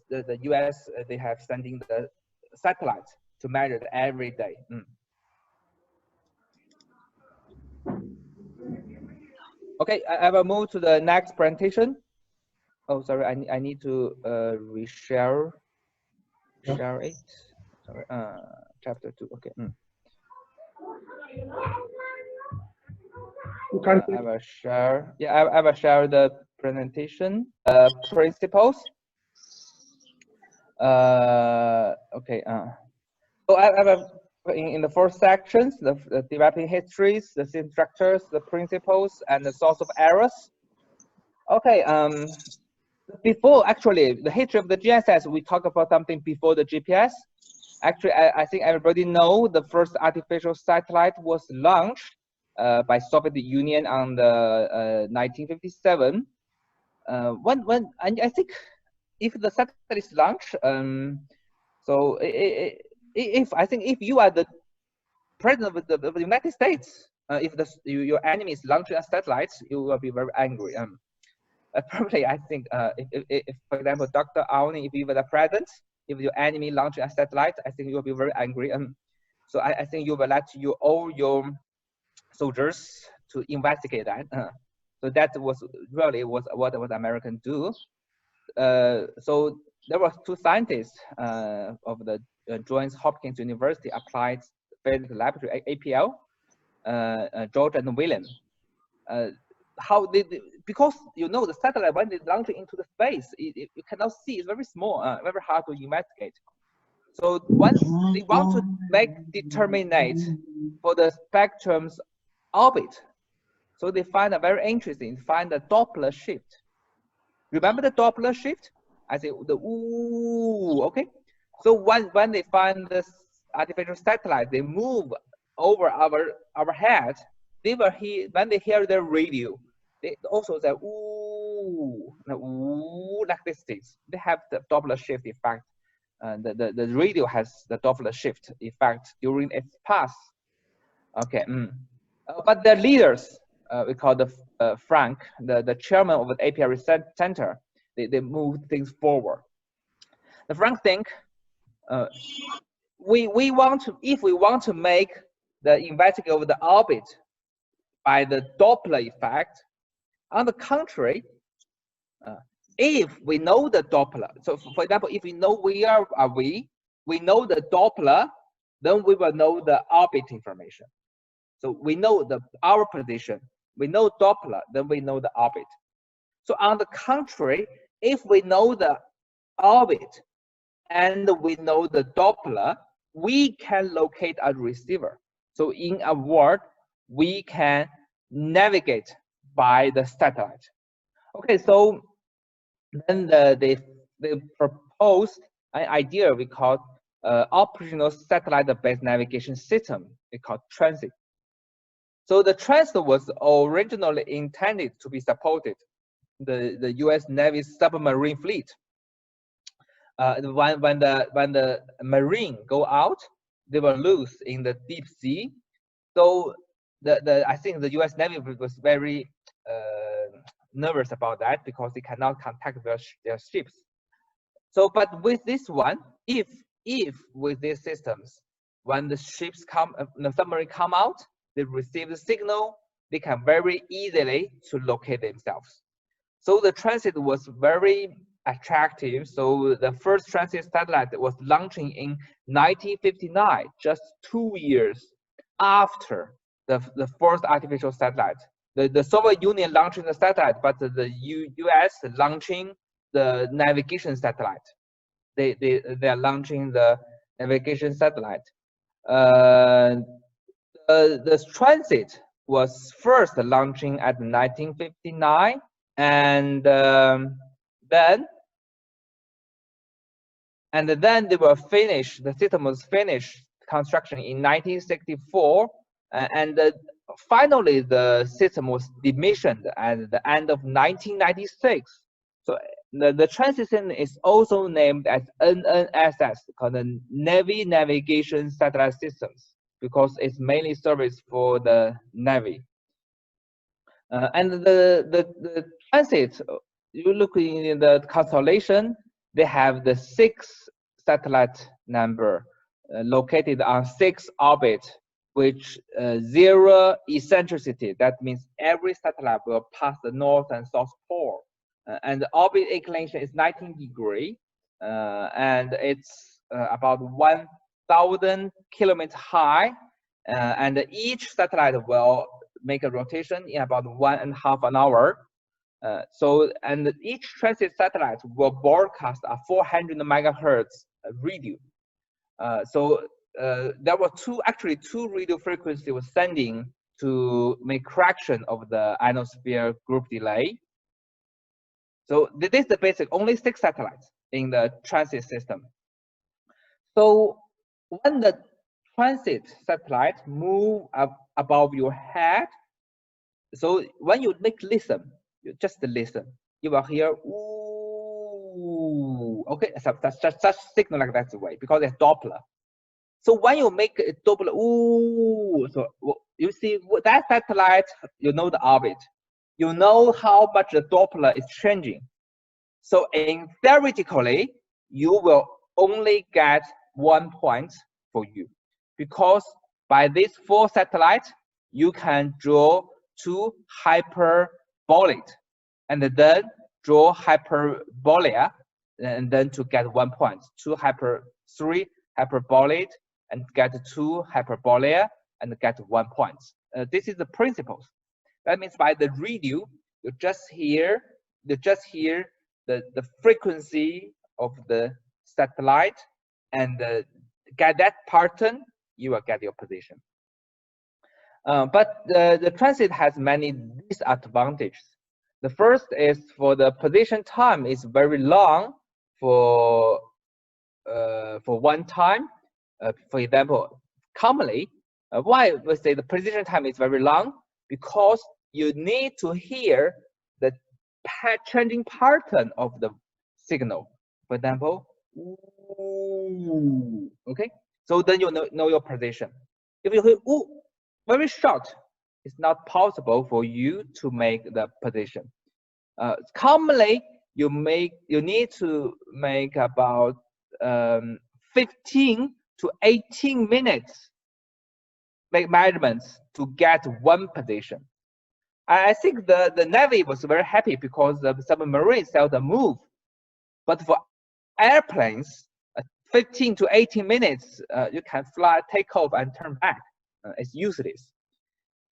the US they have sending the satellite to measure it every day. Okay, I will move to the next presentation. Oh, sorry, I need to reshare it. Sorry, chapter 2. Okay. I will share. Yeah, I will share the presentation. Principles. Okay. So I will in the 4 sections: the developing histories, the system structures, the principles, and the source of errors. Okay. Before actually the history of the GNSS, we talk about something before the GPS. Actually, I think everybody know the first artificial satellite was launched by Soviet Union on the 1957. When I think if the satellite is launched, so if you are the president of the United States, if your enemy is launching a satellite, you will be very angry. Probably, I think if for example, Dr. Auni, if you were the president, if your enemy launching a satellite, I think you will be very angry. So I think you will let all your soldiers to investigate that. So that was really what Americans do. So there were 2 scientists of the Johns Hopkins University Applied Physics Laboratory, APL, George and William. How because the satellite, when they launch it into the space, you cannot see, it's very small, very hard to investigate. So once they want to determinate for the spectrum's orbit, so they find a very interesting, find the Doppler shift. Remember the Doppler shift? I say the okay. So when they find this artificial satellites, they move over our head, they will hear, when they hear the radio, they also say ooh, ooh, like this things. They have the Doppler shift effect. The radio has the Doppler shift effect during its pass. Okay, but the leaders, we call the Frank, the chairman of the API Research Center, they move things forward. The Frank think, we want to, if we want to make the investigation of the orbit by the Doppler effect, on the contrary, if we know the Doppler, so for example, if we know where are we know the Doppler, then we will know the orbit information. So we know our position, we know Doppler, then we know the orbit. So on the contrary, if we know the orbit and we know the Doppler, we can locate a receiver. So in a word, we can navigate by the satellite. Okay, so then they proposed an idea we call operational satellite-based navigation system. We call transit. So the transit was originally intended to be supported the U.S. Navy submarine fleet. When the Marine go out, they were loose in the deep sea. So I think the U.S. Navy was very nervous about that because they cannot contact their ships. So, but with this one, if with these systems, when the ships come, the submarine come out, they receive the signal, they can very easily to locate themselves. So the transit was very attractive. So the first transit satellite was launching in 1959, just 2 years after the first artificial satellite. The Soviet Union launching the satellite, but the US launching the navigation satellite. They are launching the navigation satellite. The transit was first launching at 1959, and then they were finished. The system was finished construction in 1964, and finally the system was decommissioned at the end of 1996. So the transit system is also named as NNSS, called the Navy Navigation Satellite Systems, because it's mainly service for the Navy. And the transit, you look in the constellation, they have the 6 satellite number located on 6 orbits, which 0 eccentricity. That means every satellite will pass the north and south pole. And the orbit inclination is 19 degrees, and it's about 1,000 kilometers high, and each satellite will make a rotation in about 1.5 hours. And each transit satellite will broadcast a 400 megahertz radio. There were actually two radio frequencies was sending to make correction of the ionosphere group delay. So this is the basic, only 6 satellites in the transit system. So when the transit satellite move up above your head, so when you listen, you just listen, you will hear ooh. Okay, such signal like that way because it's Doppler. So when you make a Doppler ooh, so you see that satellite, you know the orbit, you know how much the Doppler is changing. So theoretically, you will only get 1 point for you, because by these 4 satellites, you can draw 2 hyperboloid, and then draw hyperbola, and then to get 1 point. 3 hyperboloid, and get 2 hyperbola, and get 1 point. This is the principles. That means by the radio, you just hear the frequency of the satellite, and get that pattern, you will get your position. But the transit has many disadvantages. The first is for the position time is very long for one time. For example, commonly, why we say the precision time is very long? Because you need to hear the changing pattern of the signal. For example, ooh, okay? So then you know your position. If you hear ooh, very short, it's not possible for you to make the position. Commonly, you need to make about 15 to 18 minutes make measurements to get one position. I think the Navy was very happy because the submarines seldom move. But for airplanes, 15 to 18 minutes, you can fly, take off, and turn back. It's useless.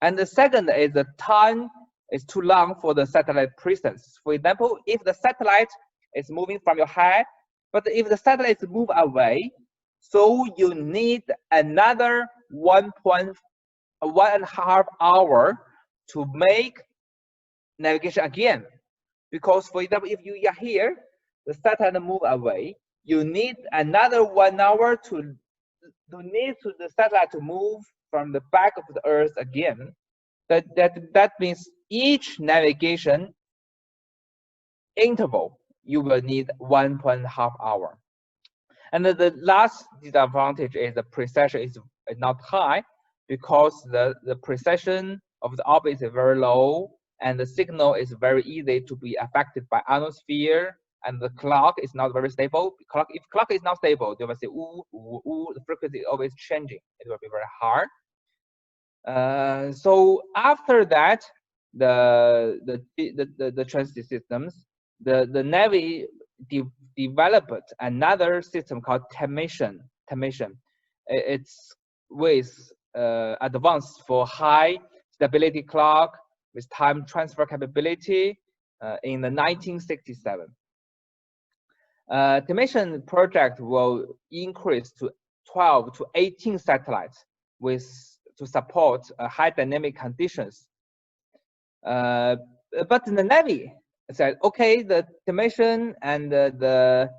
And the second is the time is too long for the satellite presence. For example, if the satellite is moving from your head, but if the satellite move away, so you need another 1.5 hour to make navigation again. Because for example, if you are here, the satellite move away, you need another 1 hour to the satellite to move from the back of the Earth again. That means each navigation interval you will need 1.5 hour. And the last disadvantage is the precision is not high because the precision of the orbit is very low and the signal is very easy to be affected by ionosphere, and the clock is not very stable. If clock is not stable, they will say ooh, ooh, ooh, the frequency is always changing. It will be very hard. So after that, the transit systems, the Navy developed another system called TEMISSION. It's with advanced for high stability clock with time transfer capability in the 1967. TEMISSION project will increase to 12 to 18 satellites to support high dynamic conditions. But the Navy said, okay, the TEMISSION and the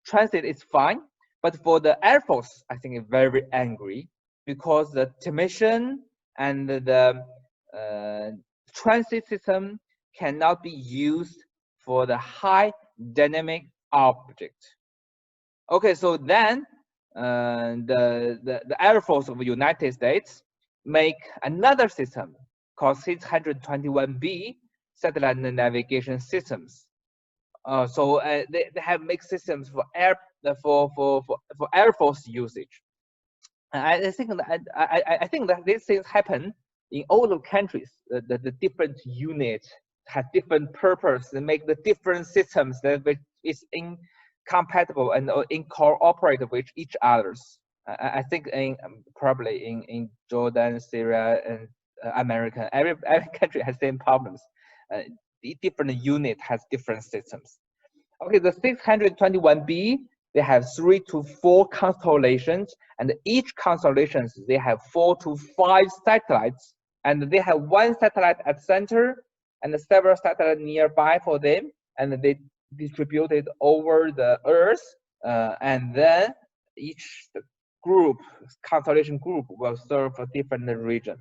transit is fine, but for the Air Force, I think it's very angry because the TEMISSION and the transit system cannot be used for the high dynamic object. Okay, so then the Air Force of the United States make another system called 621B satellite navigation systems. So they have made systems for Air Force usage. I think that these things happen in all the countries. The different units have different purpose. They make the different systems that is incompatible and incorporated with each others. I think probably in Jordan, Syria, and America, every country has same problems. The different unit has different systems. Okay, the 621B, they have 3 to 4 constellations, and each constellations they have 4 to 5 satellites, and they have 1 satellite at center and several satellites nearby for them, and they distributed over the Earth, and then each constellation group will serve a different region.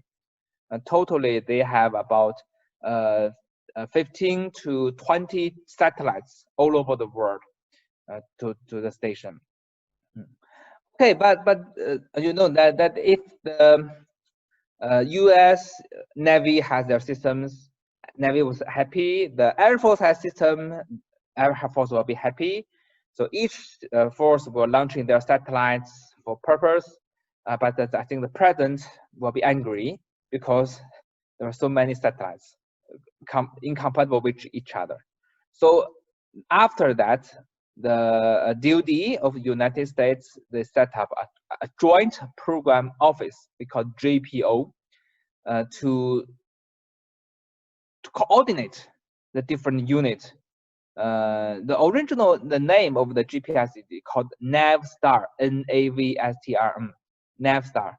And totally, they have about 15 to 20 satellites all over the world to the station. Okay, but you know that if the U.S. Navy has their systems, Navy was happy. The Air Force has system, Air Force will be happy. So each force will launching their satellites for purpose. But I think the president will be angry because there are so many satellites incompatible with each other. So after that, the DoD of the United States, they set up a joint program office we call JPO to coordinate the different units. The name of the GPS is called NavStar, NAVSTR, NavStar.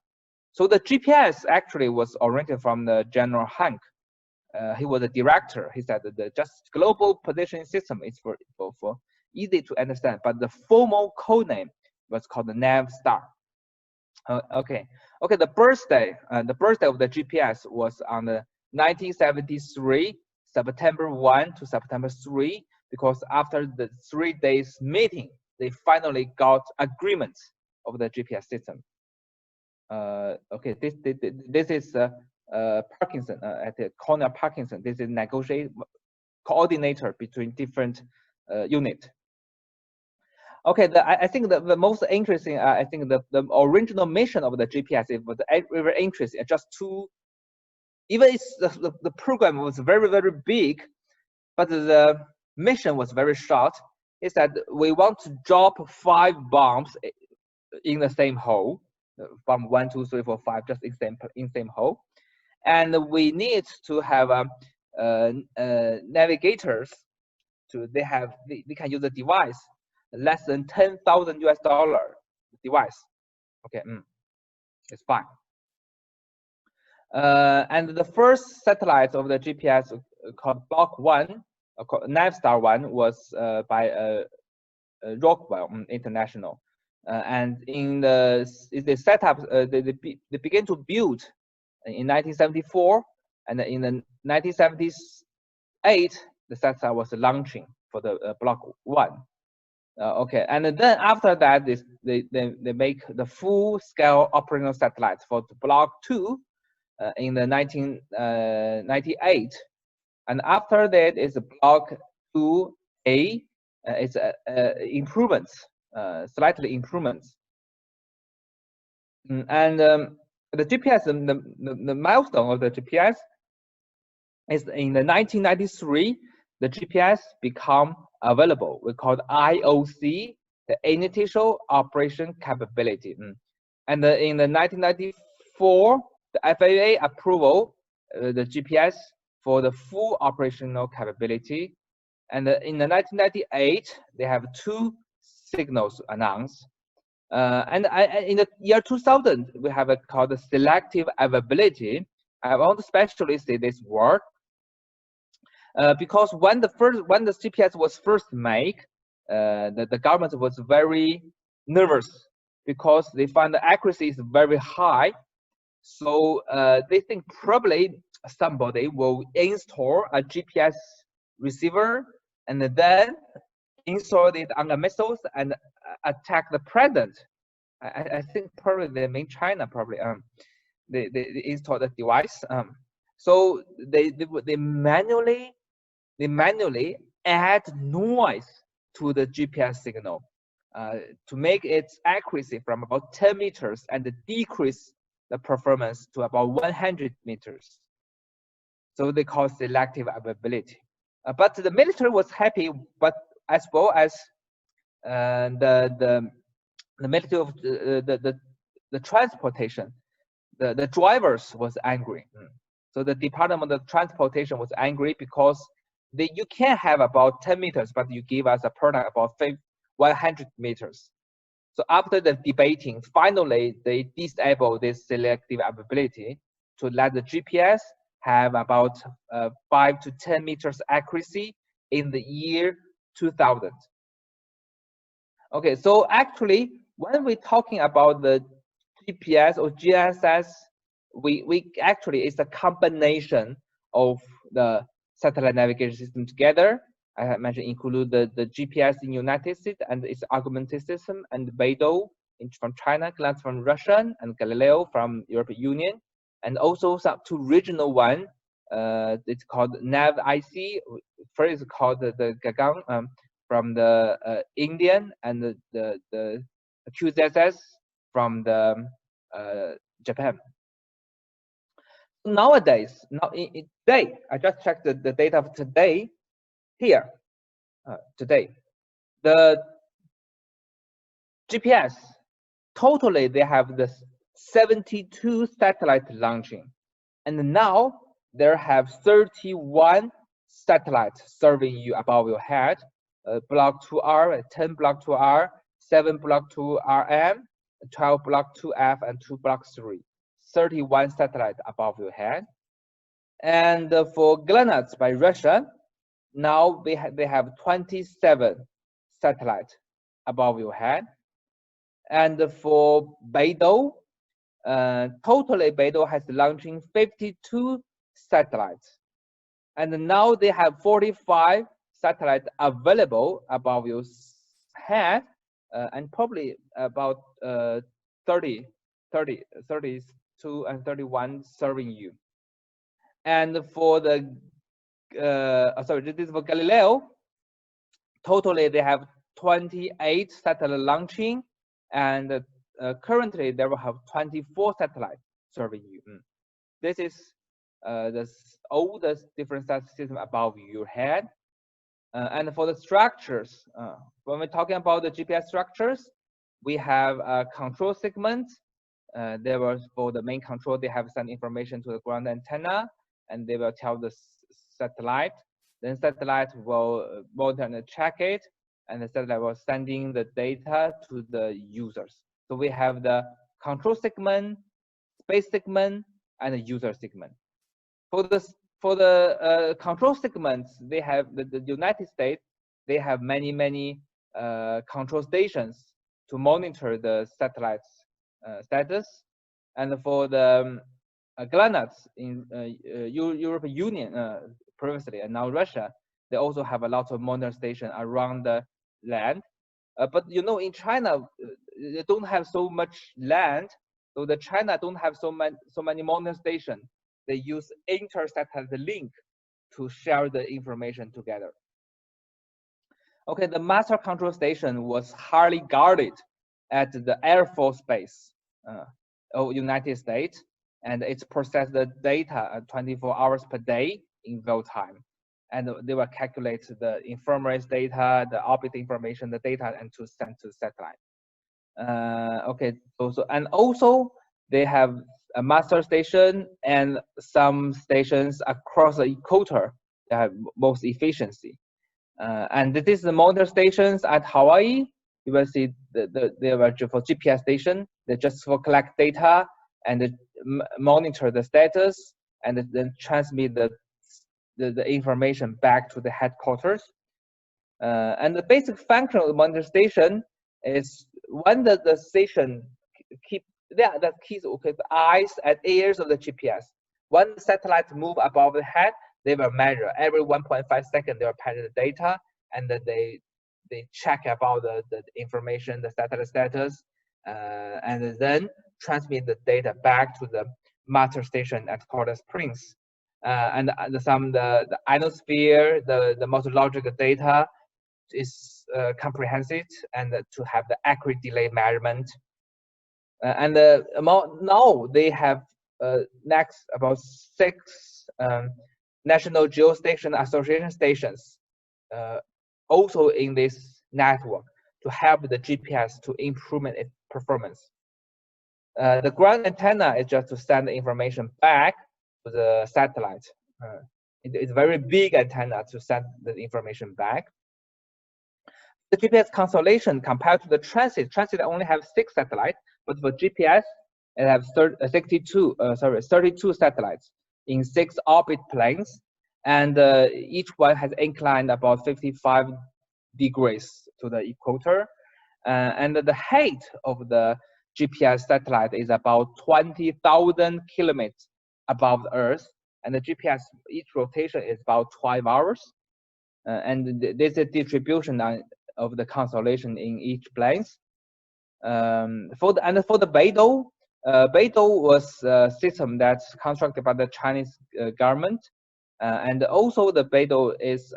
So the GPS actually was oriented from the General Hank. He was a director. He said that the just global positioning system is for easy to understand, but the formal code name was called the NavStar. Okay. The birthday of the GPS was on the 1973, September 1 to September 3, because after the 3 days meeting, they finally got agreement of the GPS system. Okay, this is Parkinson at the corner Parkinson. This is coordinator between different unit. Okay, I think the most interesting, I think the original mission of the GPS was very interesting. Just to, even it's the program was very, very big, but the mission was very short. Is that we want to drop 5 bombs in the same hole, bomb 1, 2, 3, 4, 5, just in same hole, and we need to have navigators. They can use a device less than $10,000 US device. Okay, it's fine. And the first satellite of the GPS called Block 1, called Navstar 1, was by Rockwell International. And in the setup, they began to build in 1974, and in the 1978, the satellite was launching for the Block 1. Okay, and then after that, they make the full-scale operational satellite for the Block 2 in the 1998, and after that is Block 2A. It's improvements, slightly improvements, and the GPS, the milestone of the GPS is in the 1993. The GPS become available. We call it IOC, the Initial Operation Capability. And in the 1994, the FAA approval the GPS for the full operational capability. And in the 1998, they have 2 signals announced. And in the year 2000, we have called the selective availability. I want to especially say this word. Because when the GPS was first made, the government was very nervous because they find the accuracy is very high. So they think probably somebody will install a GPS receiver and then install it on the missiles and attack the president. I think probably they mean China. Probably they install the device. So they manually add noise to the GPS signal to make its accuracy from about 10 meters and decrease the performance to about 100 meters. So they call selective availability. But the military was happy, but as well as the military of the transportation, the drivers was angry. So the Department of Transportation was angry because you can have about 10 meters, but you give us a product about 100 meters. So after the debating, finally they disable this selective availability to let the GPS have about 5 to 10 meters accuracy in the year 2000. Okay, so actually, when we're talking about the GPS or GNSS, we actually, it's a combination of the satellite navigation system together. I have mentioned include the GPS in United States and its augmented system, and Beidou from China, Glance from Russia, and Galileo from European Union, and also some 2 regional one. It's called NAV-IC. First is called the Gagang from the Indian, and the QZSS from the Japan. Nowadays, today, I just checked the data of today. Here, today, the GPS, totally they have the 72 satellites launching. And now there have 31 satellites serving you above your head, Block 2R, 10 Block 2R, 7 Block 2RM, 12 Block 2F, and 2 Block 3. 31 satellites above your head. And for GLONASS by Russia, now they have 27 satellites above your head. And for Beidou, Totally, Beidou has launching 52 satellites, and now they have 45 satellites available above your head, and probably about 32 and 31 serving you. And for the sorry, this is for Galileo. Totally, they have 28 satellite launching, and currently they will have 24 satellites serving you. This is the oldest different system above your head. And for the structures, when we're talking about the GPS structures, we have a control segment. There was for the main control, they have sent information to the ground antenna, and they will tell the satellite. Then satellite will monitor and check it, and the satellite will sending the data to the users. So we have the control segment, space segment, and the user segment. For the control segments, they have the United States. They have many control stations to monitor the satellite's status, and for the GLONASS in European Union previously, and now Russia, they also have a lot of monitor stations around the land. But you know, in China, they don't have so much land, so the China don't have so many monitor stations. They use inter-satellite link to share the information together. Okay, the master control station was highly guarded at the Air Force Base of United States, and it processed the data 24 hours per day in real time. And they will calculate the infirmary's data, the orbit information, the data, and to send to the satellite. Okay, so and also they have a master station and some stations across the equator that have most efficiency. And this is the monitor stations at Hawaii. You will see they were for GPS station. They just for collect data and monitor the status, and then transmit the information back to the headquarters. And the basic function of the monitor station is when the station keep the keys, okay, the eyes and ears of the GPS. When the satellites move above the head, they will measure every 1.5 seconds. They will measure the data, and then they check about the information, the satellite status, and then transmit the data back to the master station at Colorado Springs. And the ionosphere, the morphological data is comprehensive, and to have the accurate delay measurement. And now they have next about 6 National Geostation Association stations also in this network to help the GPS to improve its performance. The ground antenna is just to send the information back to the satellite. It's a very big antenna to send the information back. The GPS constellation compared to the transit only have 6 satellites, but for GPS, it has 32 satellites in 6 orbit planes, and each one has inclined about 55 degrees to the equator. And the height of the GPS satellite is about 20,000 kilometers above the Earth, and the GPS, each rotation is about 12 hours. And there's a distribution of the constellation in each planes. For the Beidou, Beidou was a system that's constructed by the Chinese government, and also the Beidou is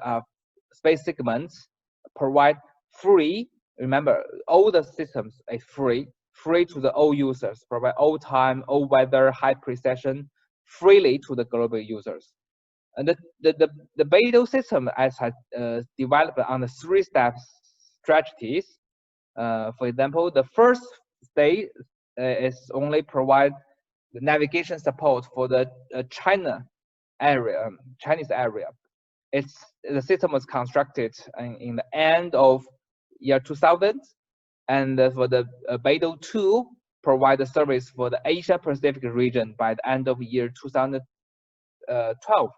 space segments provide free. Remember, all the systems are free to the all users, provide all time, all weather, high precision, freely to the global users. And the Beidou system has developed on the 3-step strategies. For example, the first stage is only provide the navigation support for the Chinese area. The system was constructed in the end of year 2000, and for the Beidou 2 provide the service for the Asia Pacific region by the end of year 2012.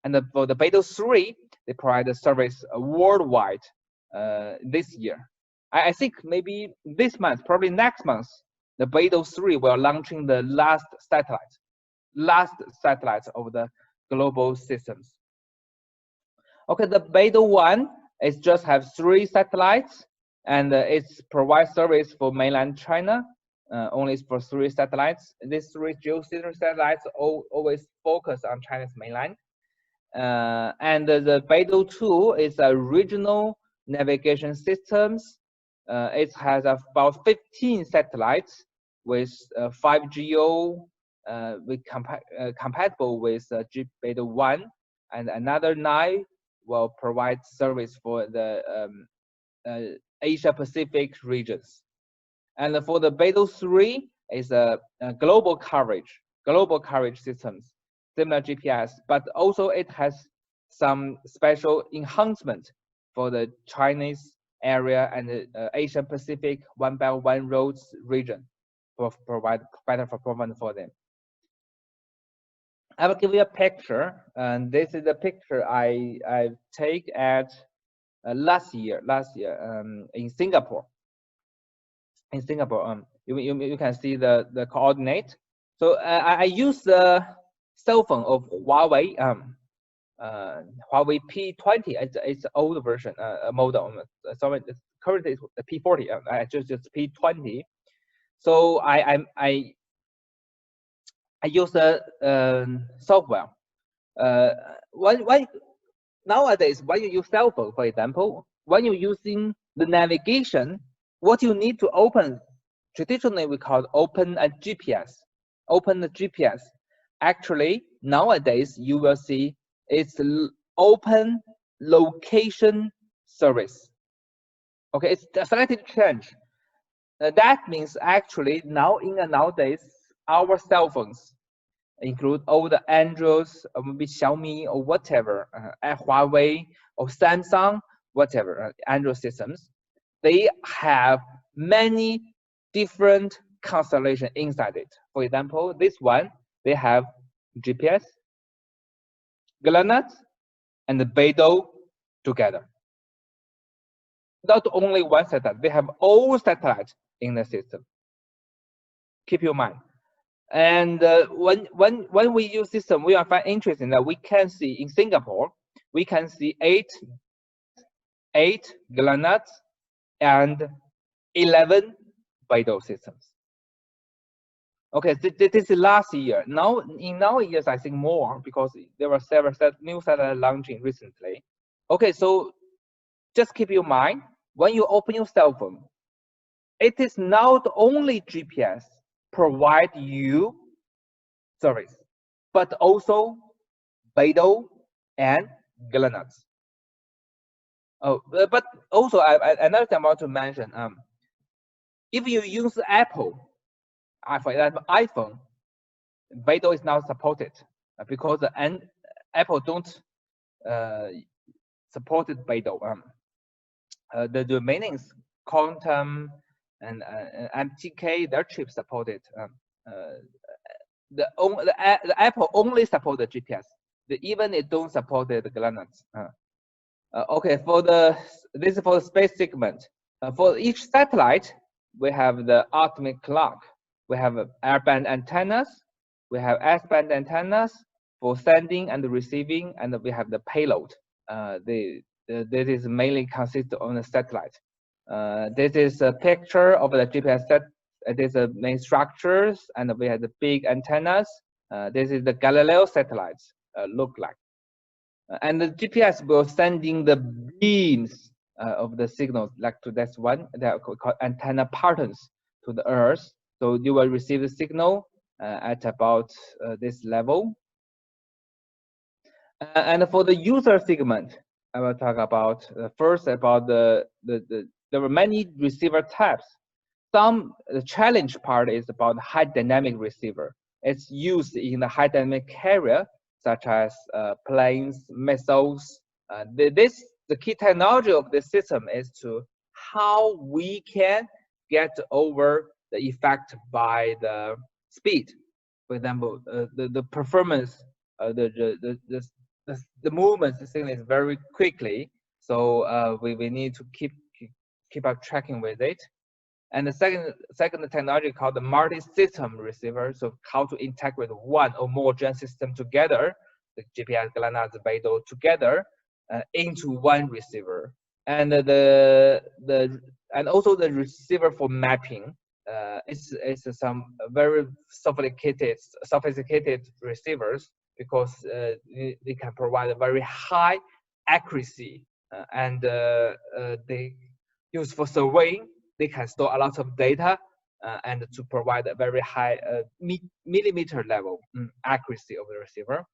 And for the Beidou 3, they provide the service worldwide this year. I think maybe this month, probably next month, the Beidou 3 will launching the last satellites of the global systems. Okay, the Beidou 1 is just have 3 satellites, and it's provide service for mainland China. Only for 3 satellites. These 3 geosynchronous satellites always focus on China's mainland. And the Beidou 2 is a regional navigation systems. It has about 15 satellites with 5GO compatible with Beidou 1, and another 9 will provide service for the Asia Pacific regions. And for the Beidou 3 is a global coverage systems, similar GPS, but also it has some special enhancement for the Chinese area and the Asian Pacific 1x1 roads region to provide better performance for them. I will give you a picture, and this is the picture I take at last year in Singapore. In Singapore, you can see the coordinate. So I use the cell phone of Huawei, Huawei P20. It's an old version, model. Sorry, currently it's the P40. I just P20. So I use the software. Nowadays, when you use cell phone, for example, when you're using the navigation, what you need to open, traditionally we call it open a GPS. Open the GPS. Actually, nowadays you will see it's open location service. Okay, it's a slightly change. That means actually nowadays our cell phones include all the Androids, or maybe Xiaomi or whatever, Huawei or Samsung, whatever Android systems. They have many different constellations inside it. For example, this one, they have GPS, GLONASS, and the Beidou together. Not only one satellite, they have all satellites in the system. Keep in mind. And when we use system, we are find interesting that we can see in Singapore, we can see eight GLONASS and 11 Beidou systems. Okay, this is last year. Now in years, I think more, because there were several new satellites launching recently. Okay, so just keep in mind, when you open your cell phone, it is not only GPS provide you service, but also Beidou and GLONASS. Oh, but also another thing I want to mention, if you use Apple, for example, iPhone, Beidou is not supported because Apple don't supported Beidou. The remaining Quantum and MTK, their chip supported. The Apple only support the GPS. Even it don't support the GLONASS. Okay, this is for the space segment. For each satellite, we have the ultimate clock. We have airband antennas. We have S-band antennas for sending and receiving, and we have the payload. This is mainly consist on the satellite. This is a picture of the GPS set. This is the main structures, and we have the big antennas. This is the Galileo satellites look like. And the GPS will sending the beams of the signals, like to this one, that we call antenna patterns to the Earth. So you will receive the signal at about this level. And for the user segment, I will talk about first about there were many receiver types. The challenge part is about high dynamic receiver. It's used in the high dynamic carrier, such as planes, missiles. The key technology of this system is to how we can get over the effect by the speed. For example, the performance, the movement signal is very quickly, so we need to keep up tracking with it. And the second technology called the multi-system receiver. So how to integrate one or more GN system together, the GPS, GLONASS, BeiDou together into one receiver. And also the receiver for mapping is some very sophisticated receivers, because they can provide a very high accuracy and they use for surveying. They can store a lot of data and to provide a very high millimeter level accuracy of the receiver.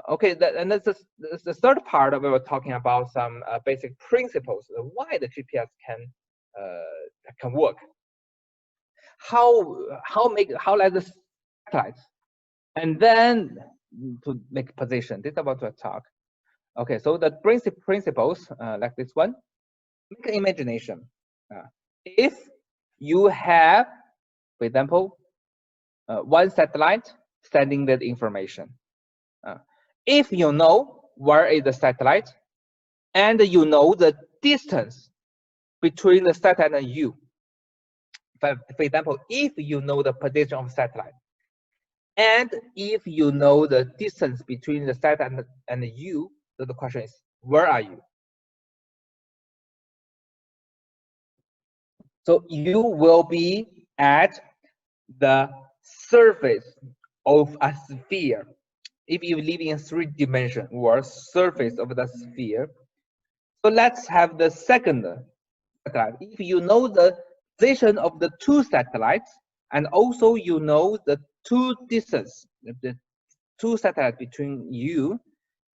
Okay, and that's the third part of it. We're talking about some basic principles of why the GPS can work. How like the satellites, and then to make position. This is about to talk. Okay, so the principles like this one. Make an imagination. If you have, for example, one satellite sending that information. If you know where is the satellite, and you know the distance between the satellite and you. For example, if you know the position of satellite, and if you know the distance between the satellite and you, so the question is, where are you? So you will be at the surface of a sphere. If you live in 3D or surface of the sphere. So let's have the second satellite. If you know the position of the two satellites, and also you know the two distance, the two satellites between you,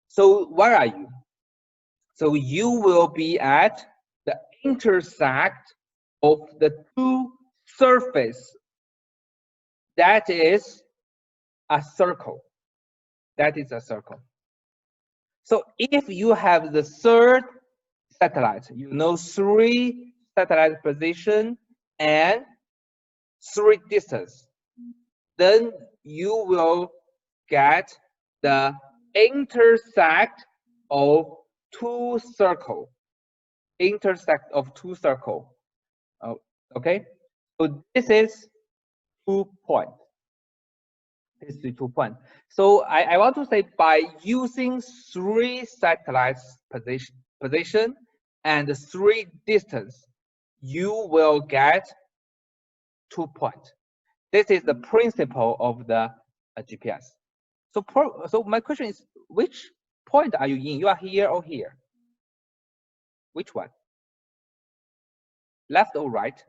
so where are you? So you will be at the intersect of the two surface. That is a circle. That is a circle. So if you have the third satellite, you know 3 satellite position and 3 distance, then you will get the intersect of two circle. Intersect of two circle. Okay, so this is 2 points. This is 2 points. So I want to say, by using 3 satellites position and 3 distance, you will get 2 points. This is the principle of the GPS. So my question is, which point are you in? You are here or here? Which one? Left or right?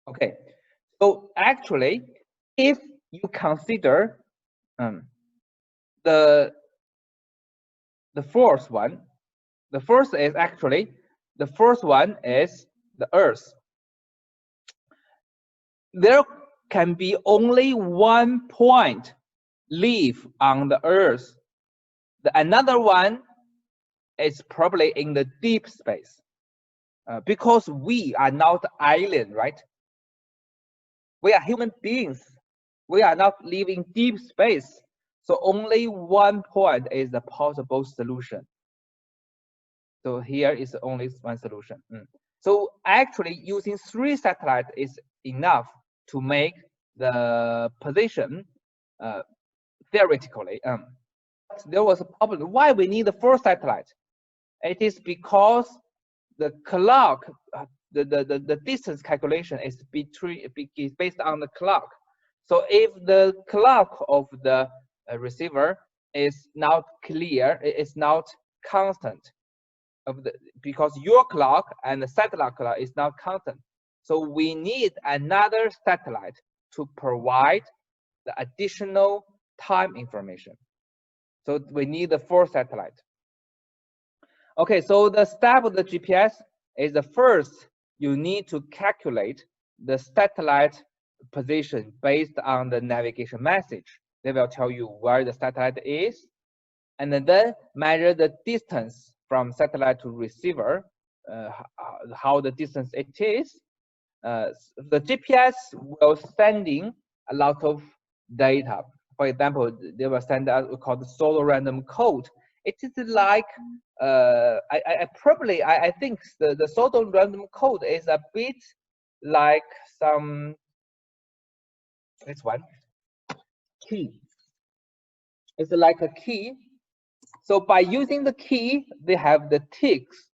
Okay. So actually, if you consider the first one, the first one is the Earth. There can be only 1 point live on the Earth. Another one is probably in the deep space, because we are not island, right? We are human beings. We are not living deep space. So only 1 point is the possible solution. So here is only one solution. So actually using 3 satellites is enough to make the position theoretically. There was a problem. Why we need the 4 satellite? It is because the clock, the distance calculation is based on the clock. So if the clock of the receiver is not clear, it is not constant, because your clock and the satellite clock is not constant. So we need another satellite to provide the additional time information. So we need the 4 satellite. Okay, so the step of the GPS is the first, you need to calculate the satellite position based on the navigation message. They will tell you where the satellite is, and then measure the distance from satellite to receiver, how the distance it is. The GPS will sending a lot of data. For example, they will send out what's called the solo random code. It is like I think the solo random code is a bit like some, this one, key. It's like a key. So by using the key, they have the ticks.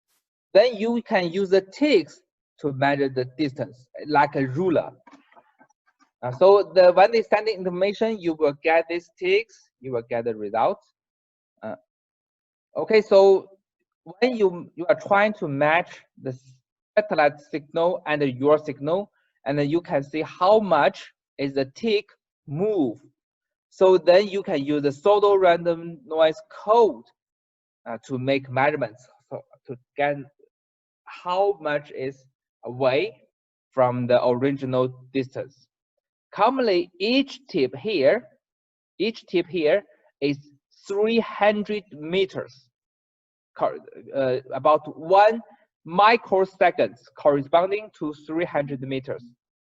Then you can use the ticks to measure the distance, like a ruler. So when they send the information, you will get these ticks, you will get the results. Okay, so when you are trying to match the satellite signal and your signal, and then you can see how much is the tick move. So then you can use the pseudo random noise code to make measurements, so to get how much is away from the original distance. Commonly, each tip here is 300 meters, about 1 microseconds, corresponding to 300 meters.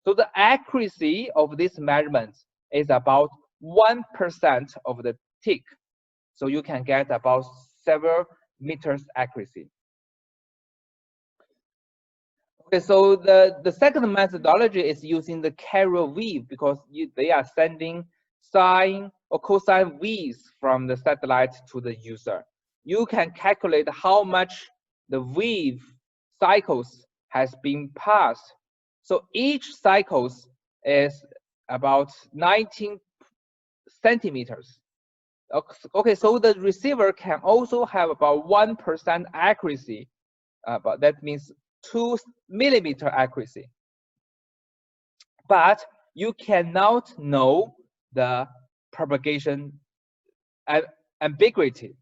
So the accuracy of these measurements is about 1% of the tick. So you can get about several meters accuracy. Okay, so the second methodology is using the carrier wave, because they are sending sine or cosine waves from the satellite to the user. You can calculate how much the wave cycles has been passed. So each cycles is about 19 centimeters. Okay, so the receiver can also have about 1% accuracy, but that means 2 millimeter accuracy. But you cannot know the propagation ambiguity.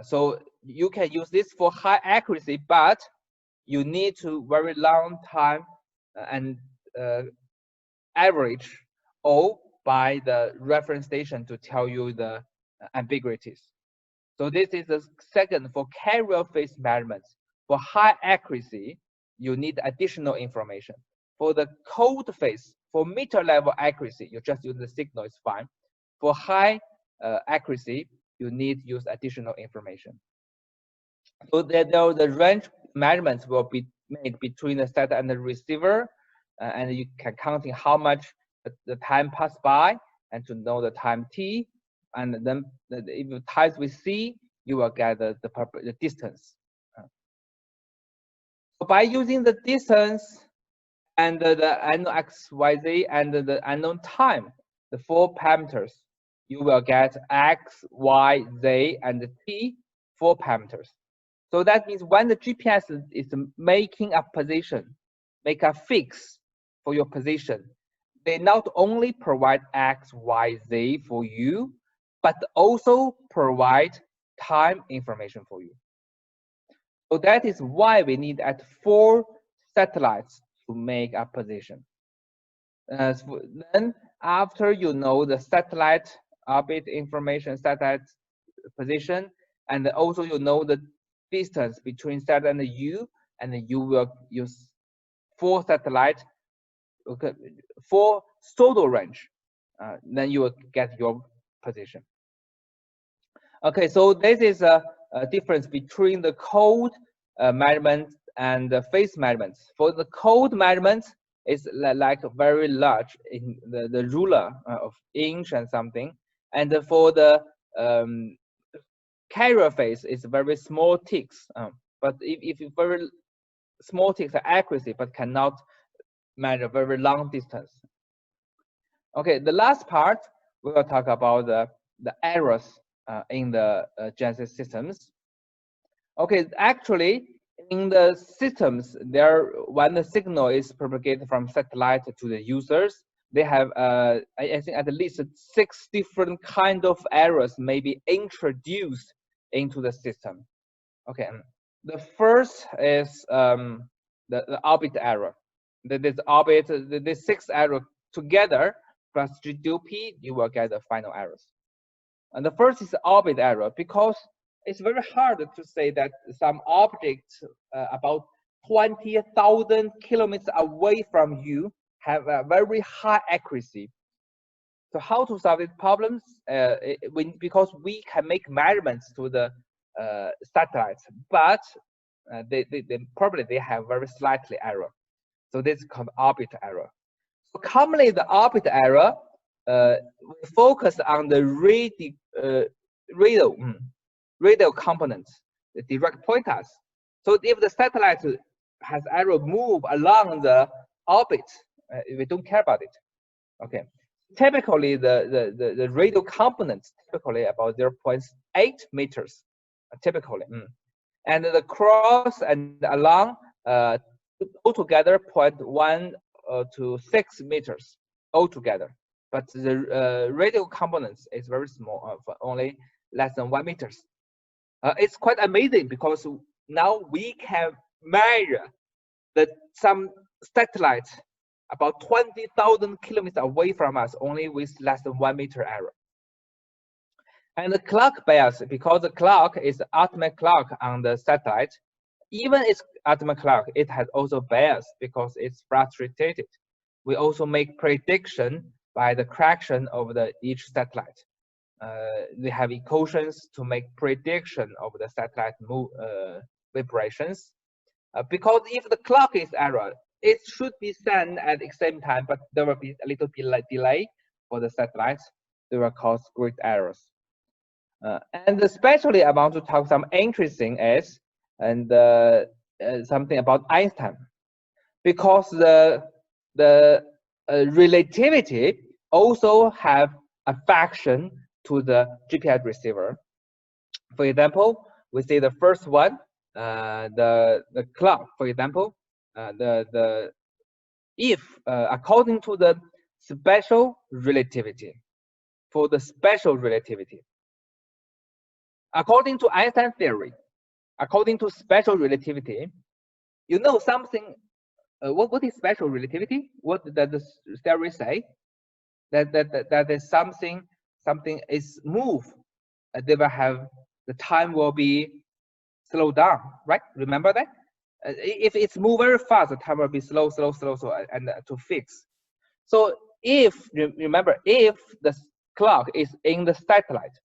So you can use this for high accuracy, but you need to very long time and average or by the reference station to tell you the ambiguities. So this is the second for carrier phase measurements. For high accuracy, you need additional information. For the cold phase, for meter level accuracy, you just use the signal, it's fine. For high accuracy, you need to use additional information. So the range measurements will be made between the setter and the receiver, and you can count how much the time passed by and to know the time t, and then if you times with c, you will get the distance. So by using the distance and the unknown x, y, z, and the unknown time, the 4 parameters, you will get x, y, z, and t 4 parameters. So that means when the GPS is making a position, make a fix for your position, they not only provide x, y, z for you, but also provide time information for you. So that is why we need at 4 satellites to make a position. Then after you know the satellite orbit information, satellite position, and also you know the distance between satellite and you, and you will use 4 satellites, okay, 4 pseudo range, then you will get your position. Okay, so this is a difference between the code measurements and the phase measurements. For the code measurements, it's like very large in the ruler of inch and something, and for the carrier phase is very small ticks. But if you very small ticks are accuracy, but cannot measure very long distance. Okay, the last part we will talk about the errors in the GNSS systems. Okay, actually in the systems, when the signal is propagated from satellite to the users, they have I think at least 6 different kind of errors may be introduced into the system. Okay, the first is the orbit error. This orbit, the 6 error together plus GDP, you will get the final errors. And the first is orbit error, because it's very hard to say that some object about 20,000 kilometers away from you have a very high accuracy. So how to solve these problems? Because we can make measurements to the satellites, but they probably have very slightly error. So this is called orbit error. So commonly the orbit error we focus on the radial components, the direct pointers. So if the satellite has error move along the orbit, we don't care about it. Okay. Typically, the radial components typically about 0.8 meters, typically, and the cross and along altogether 0.1 to 6 meters altogether. But the radial components is very small, for only less than 1 meters. It's quite amazing because now we can measure that some satellites about 20,000 kilometers away from us, only with less than 1 meter error. And the clock bias, because the clock is the ultimate clock on the satellite, even its ultimate clock, it has also bias because it's frustrated. We also make prediction by the correction of each satellite. We have equations to make prediction of the satellite vibrations. Because if the clock is error, it should be sent at the same time, but there will be a little bit delay for the satellites. They will cause great errors. And especially I want to talk some interesting is and something about Einstein, because the relativity also have affection to the GPS receiver. For example, we see the first one, the clock. For example, according to the special relativity, for the special relativity, according to Einstein theory, according to special relativity, you know something. What is special relativity? What does the theory say? That is something is move. They will have the time will be slowed down, right? Remember that? If it's move very fast, the time will be slow, and to fix. So if remember, if the clock is in the satellite,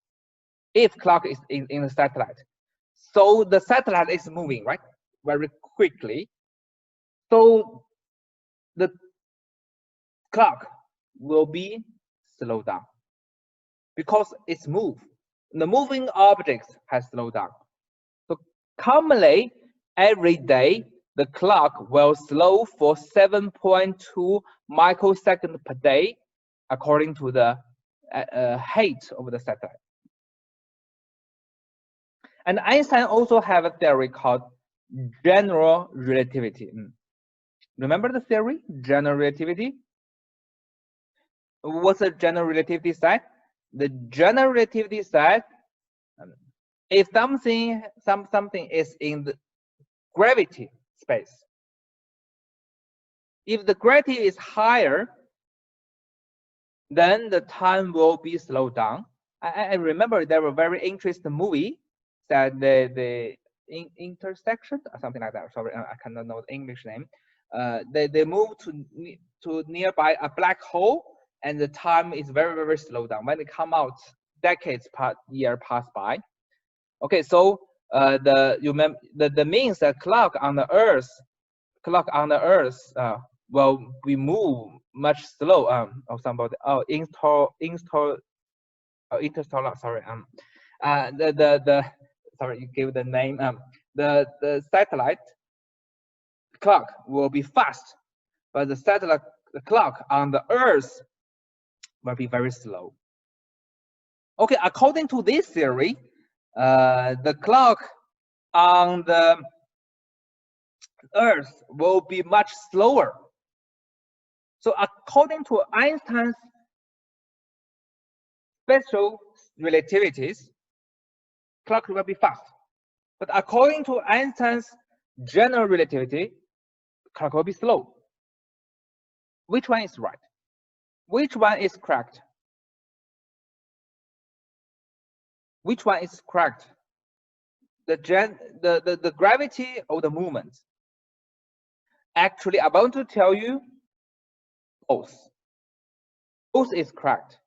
if clock is in the satellite, so the satellite is moving, right, very quickly. So the clock will be slowed down because it's moved. The moving objects has slowed down. So commonly, every day, the clock will slow for 7.2 microseconds per day, according to the height of the satellite. And Einstein also have a theory called general relativity. Remember the theory, general relativity? What's the general relativity side? The general relativity side, if something is in the gravity space, if the gravity is higher, then the time will be slowed down. I remember there were very interesting movie that the intersection or something like that. Sorry, I cannot know the English name. They move to nearby a black hole, and the time is very slow down. When they come out, decades year pass by. Okay, so the means that clock on the Earth will be moved much slow. Interstellar. Sorry. Sorry, you gave the name. The satellite clock will be fast, but the satellite clock on the Earth will be very slow. Okay, according to this theory, the clock on the Earth will be much slower. So according to Einstein's special relativities, clock will be fast. But according to Einstein's general relativity, clock will be slow. Which one is right? Which one is correct? Which one is correct? The gravity of the movement. Actually, I want to tell you both. Both is correct.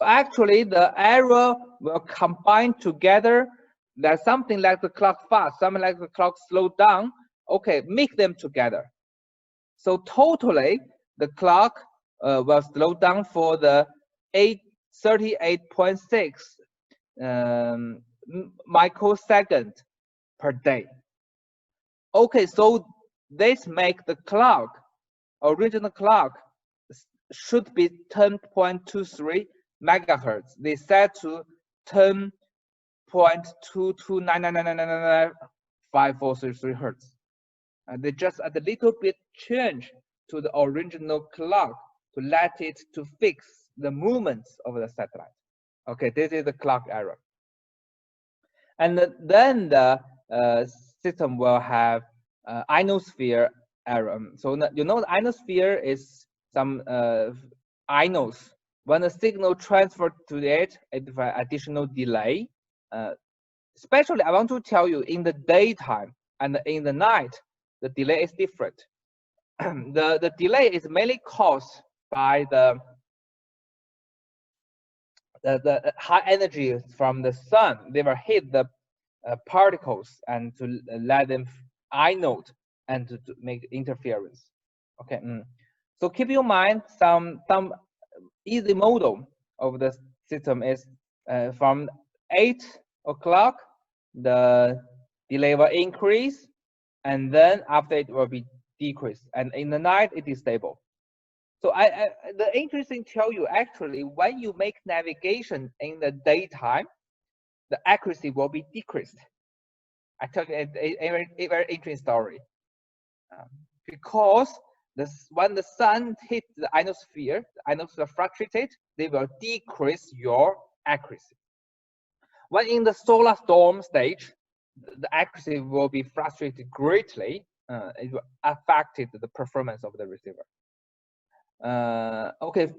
Actually, the error will combine together. There's something like the clock fast, something like the clock slowed down. Okay, mix them together. So totally, the clock will slow down for the 38.6 microsecond per day. Okay, so this make the clock, original clock, should be 10.23 megahertz. They set to 10.22999995433 hertz. And they just add a little bit change to the original clock to let it to fix the movements of the satellite. Okay, this is the clock error. And then the system will have ionosphere error. So you know the ionosphere is some ionos. When the signal transferred to it, it will additional delay. Especially, I want to tell you, in the daytime and in the night, the delay is different. The delay is mainly caused by the high energy from the sun. They will hit the particles and to let them inode and to make interference. Okay, so keep in mind some easy model of the system is from 8 o'clock the delay will increase, and then after it will be decreased, and in the night it is stable. So the interesting tell you, actually when you make navigation in the daytime, the accuracy will be decreased. I tell you a very interesting story. Because when the sun hits the ionosphere fluctuated, they will decrease your accuracy. When in the solar storm stage, the accuracy will be fluctuated greatly. It will affect the performance of the receiver. Okay.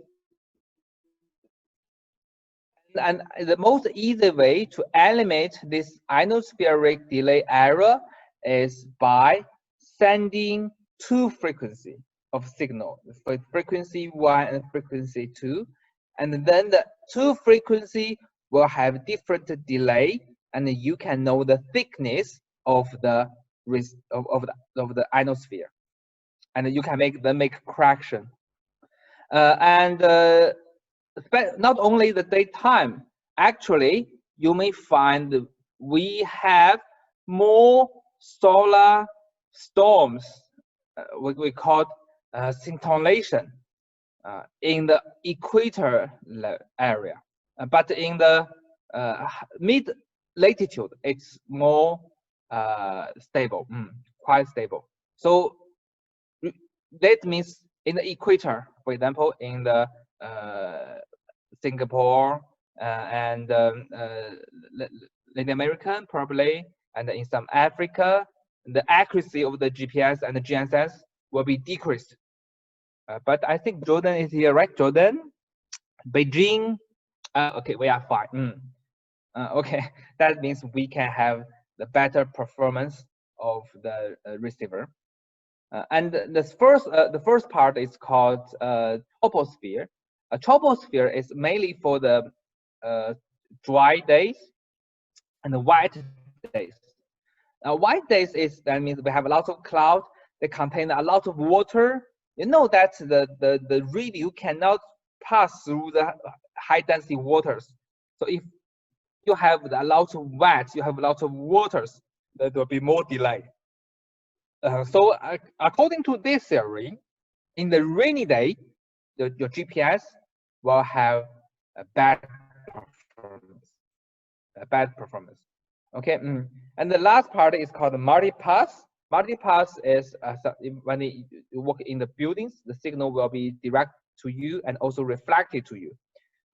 And the most easy way to eliminate this ionospheric delay error is by sending two frequency of signal, frequency 1 and frequency 2, and then the two frequency will have different delay, and you can know the thickness of the ionosphere, and you can make correction. And not only the daytime, actually you may find we have more solar storms, what we call scintillation, in the equator area, but in the mid latitude it's more stable, quite stable. So that means in the equator, for example, in the Singapore and Latin American probably, and in some Africa, the accuracy of the GPS and the GNSS will be decreased. But I think Jordan is here, right? Jordan, Beijing. Okay, we are fine. Okay, that means we can have the better performance of the receiver. And the first part is called troposphere. A troposphere is mainly for the dry days and the wet days. Now, wet days that means we have a lot of cloud. They contain a lot of water. You know that the radio cannot pass through the high density waters. So if you have a lot of wet, you have a lot of waters, there will be more delay. So according to this theory, in the rainy day, your GPS will have a bad performance. Okay, and the last part is called multipass. Multipass is when you work in the buildings, the signal will be direct to you and also reflected to you.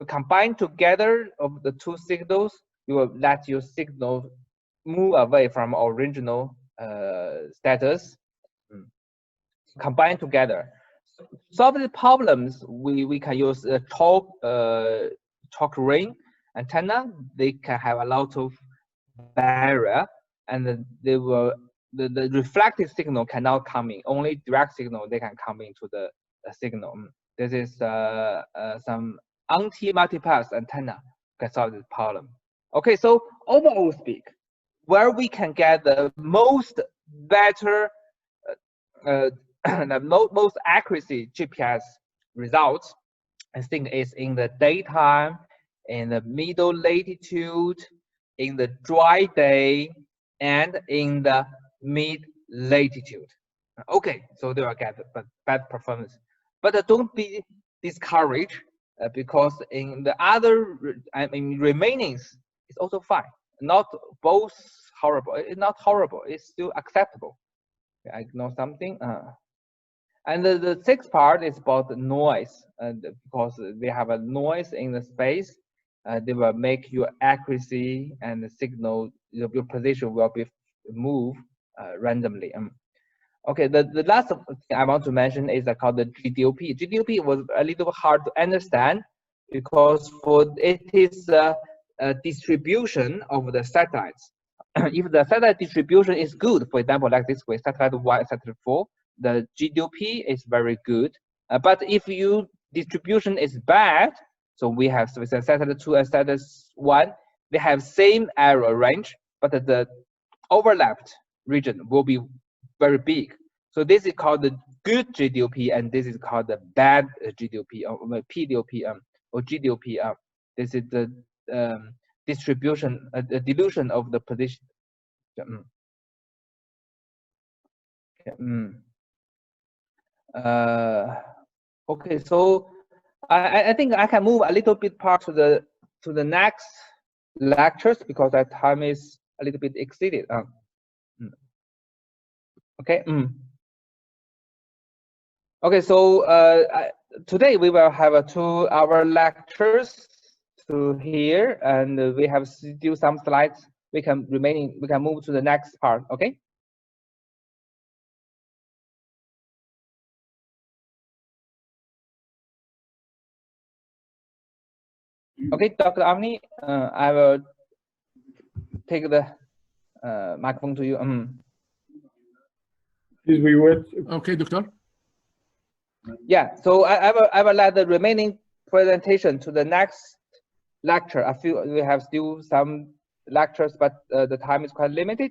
To combine together of the two signals, you will let your signal move away from original status. Combine together. To solve the problems, we can use a chalk ring antenna. They can have a lot of barrier, and they will the reflected signal cannot come in. Only direct signal they can come into the signal. This is some anti-multipass antenna can solve this problem. Okay, so overall speak, where we can get the most better the most accuracy GPS results, I think, is in the daytime, in the middle latitude, in the dry day, and in the mid latitude. Okay, so they will get bad performance, but don't be discouraged because in the other, I mean, remainings, it's also fine. Not both horrible. It's not horrible. It's still acceptable. Okay, I ignore something. And the sixth part is about the noise, because they have a noise in the space. They will make your accuracy and the signal, your position will be move randomly. Okay, the last thing I want to mention is called the GDOP. GDOP was a little hard to understand because it is a distribution of the satellites. If the satellite distribution is good, for example, like this way, satellite 1, satellite 4, the GDOP is very good. But if your distribution is bad, so we have satellite 2 and satellite 1, they have same error range, but the overlapped region will be very big. So this is called the good GDOP, and this is called the bad GDOP, or PDOP, or GDOP. This is the distribution, the dilution of the position. Okay, so I think I can move a little bit part to the next lectures because our time is a little bit exceeded. Okay. Okay, so today we will have 2-hour lectures to here, and we have still some slides. We can move to the next part. Okay. Okay, Dr. Avni, I will take the microphone to you. Please we wait. Okay, doctor. Yeah, so I will let the remaining presentation to the next lecture. I feel we have still some lectures, but the time is quite limited.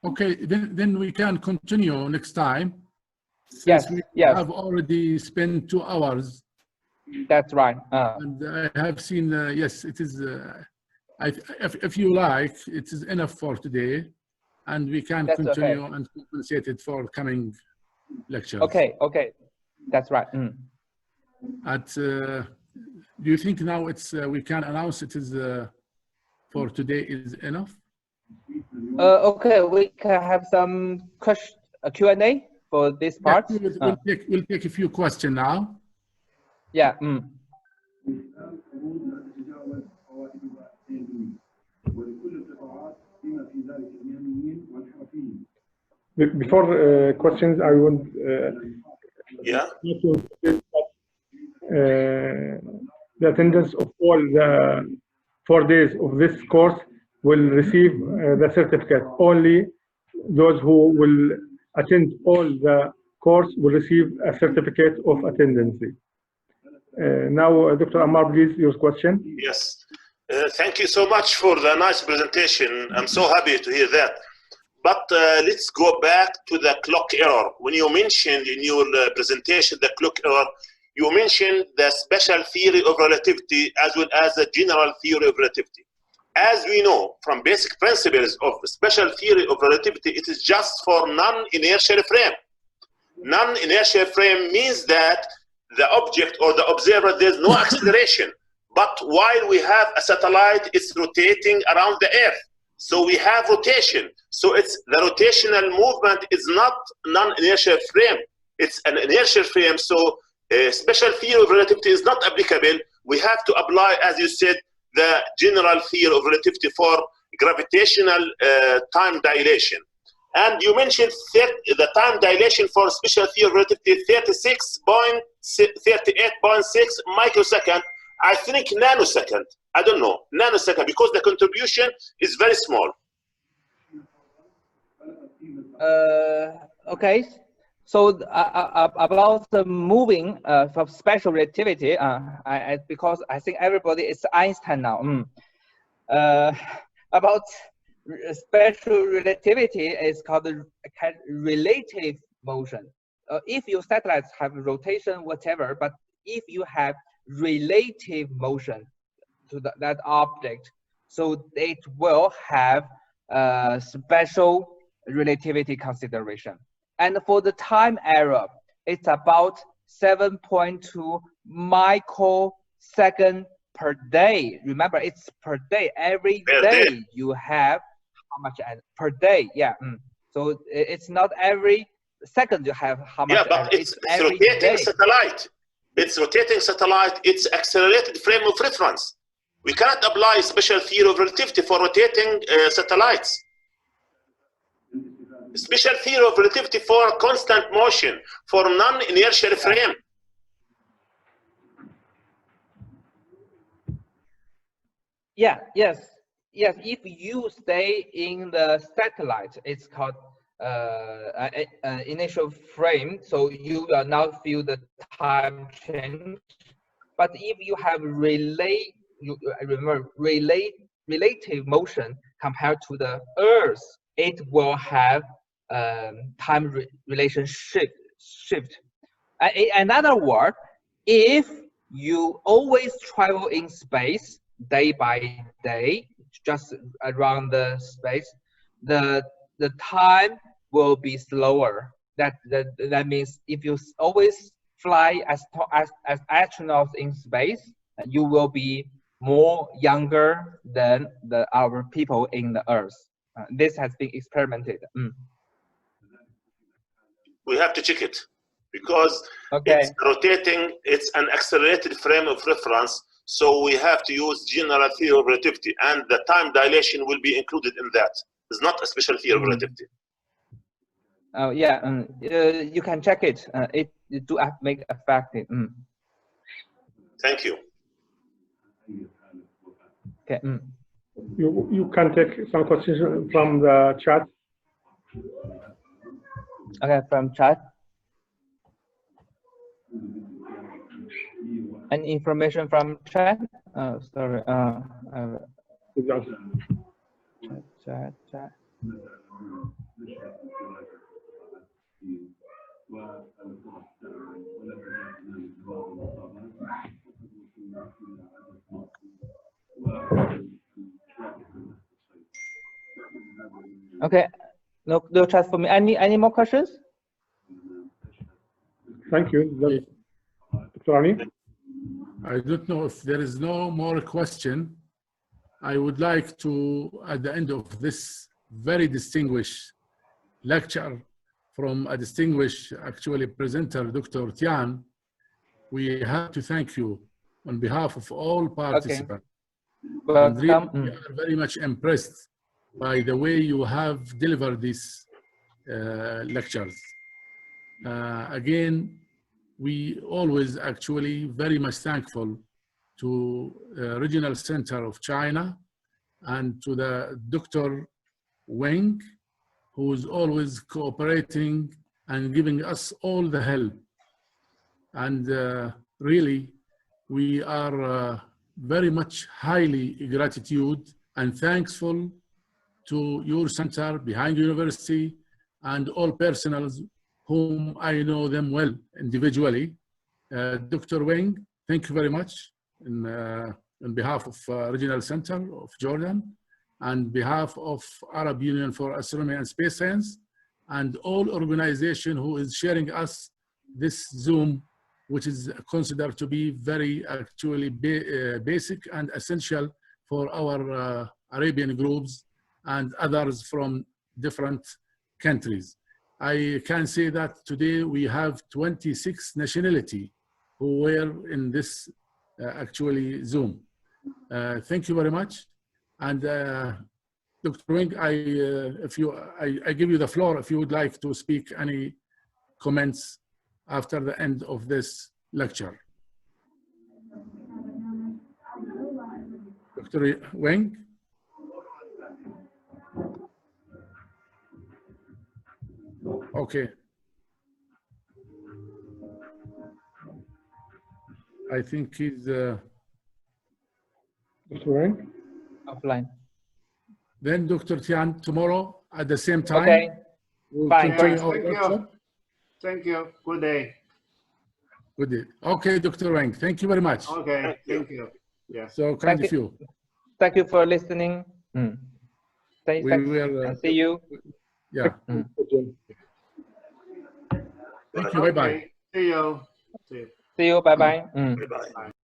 Okay, then we can continue next time. Yes, we yes. have already spent 2 hours. That's right. And I have seen, yes, it is, if you like, it is enough for today, and we can continue and compensate it for coming lectures. Okay, okay, that's right. Do you think now it's we can announce it is for today is enough? Okay, we can have some question, Q&A for this part. Yeah, we'll take a few questions now. Yeah. Before questions, I want the attendance of all the 4 days of this course will receive the certificate. Only those who will attend all the course will receive a certificate of attendance. Now, Dr. Ammar, please, your question. Yes. Thank you so much for the nice presentation. I'm so happy to hear that. But let's go back to the clock error. When you mentioned in your presentation the clock error, you mentioned the special theory of relativity as well as the general theory of relativity. As we know from basic principles of special theory of relativity, it is just for non-inertial frame. Non-inertial frame means that the object or the observer, there's no acceleration. But while we have a satellite, it's rotating around the Earth. So we have rotation. So it's the rotational movement is not non-inertial frame. It's an inertial frame. So special theory of relativity is not applicable. We have to apply, as you said, the general theory of relativity for gravitational time dilation. And you mentioned the time dilation for special theory of relativity 38.6 microsecond. I think nanosecond. I don't know, nanosecond, because the contribution is very small. Okay. So about the moving from special relativity, because I think everybody is Einstein now. About special relativity is called relative motion. if your satellites have rotation, whatever, but if you have relative motion to that object, so it will have special relativity consideration. And for the time error, it's about 7.2 microsecond per day. Remember, it's per day. Every day you have how much per day? Yeah. So it's not every second you have how much. Yeah, but it's rotating day. satellite. It's rotating satellite. It's accelerated frame of reference. We cannot apply special theory of relativity for rotating satellites. Special theory of relativity for constant motion, for non-inertial frame. Yeah, yes. If you stay in the satellite, it's called initial frame, so you will not feel the time change. But if you have relative motion compared to the Earth, it will have time relationship shift. In other words, if you always travel in space day by day, just around the space, the time will be slower. That means if you always fly as astronauts in space, you will be more younger than our people in the Earth. This has been experimented. We have to check it because it's rotating. It's an accelerated frame of reference. So we have to use general theory of relativity, and the time dilation will be included in that. It's not a special theory of relativity. Oh yeah, you can check it. It do make effective. Thank you. Okay. You can take some questions from the chat. Okay, from chat. Any information from chat? Oh, sorry. Chat. Okay. No chat for me. Any more questions? Thank you. Dr. Ani? I don't know if there is no more question. I would like to, at the end of this very distinguished lecture from a distinguished actually presenter, Dr. Tian, we have to thank you on behalf of all participants. Okay. And really, we are very much impressed by the way you have delivered these lectures. Again, we always actually very much thankful to Regional Center of China and to the Dr. Wang, who is always cooperating and giving us all the help. And really, we are very much highly gratitude and thankful to your center behind university and all personals whom I know them well individually. Dr. Wang, thank you very much on behalf of Regional Center of Jordan, and behalf of Arab Union for Astronomy and Space Science, and all organization who is sharing us this Zoom, which is considered to be very actually basic and essential for our Arabian groups and others from different countries. I can say that today we have 26 nationalities who were in this actually Zoom. Thank you very much. And Dr. Wang, I give you the floor if you would like to speak any comments after the end of this lecture. Dr. Wang? Okay. I think he's Dr. Wang? Offline. Then Dr. Tian, tomorrow at the same time. Okay. We'll Fine. continue our Thank you. workshop. Thank you. Good day. Good day. Okay, Dr. Wang, thank you very much. Okay. Thank you. Thank you. Yeah. So kind of you. Thank you for listening. Thanks, We will, and see you. Yeah. Mm. Thank you. Bye-bye. Okay. See you. See you. See you. Bye bye. Bye-bye.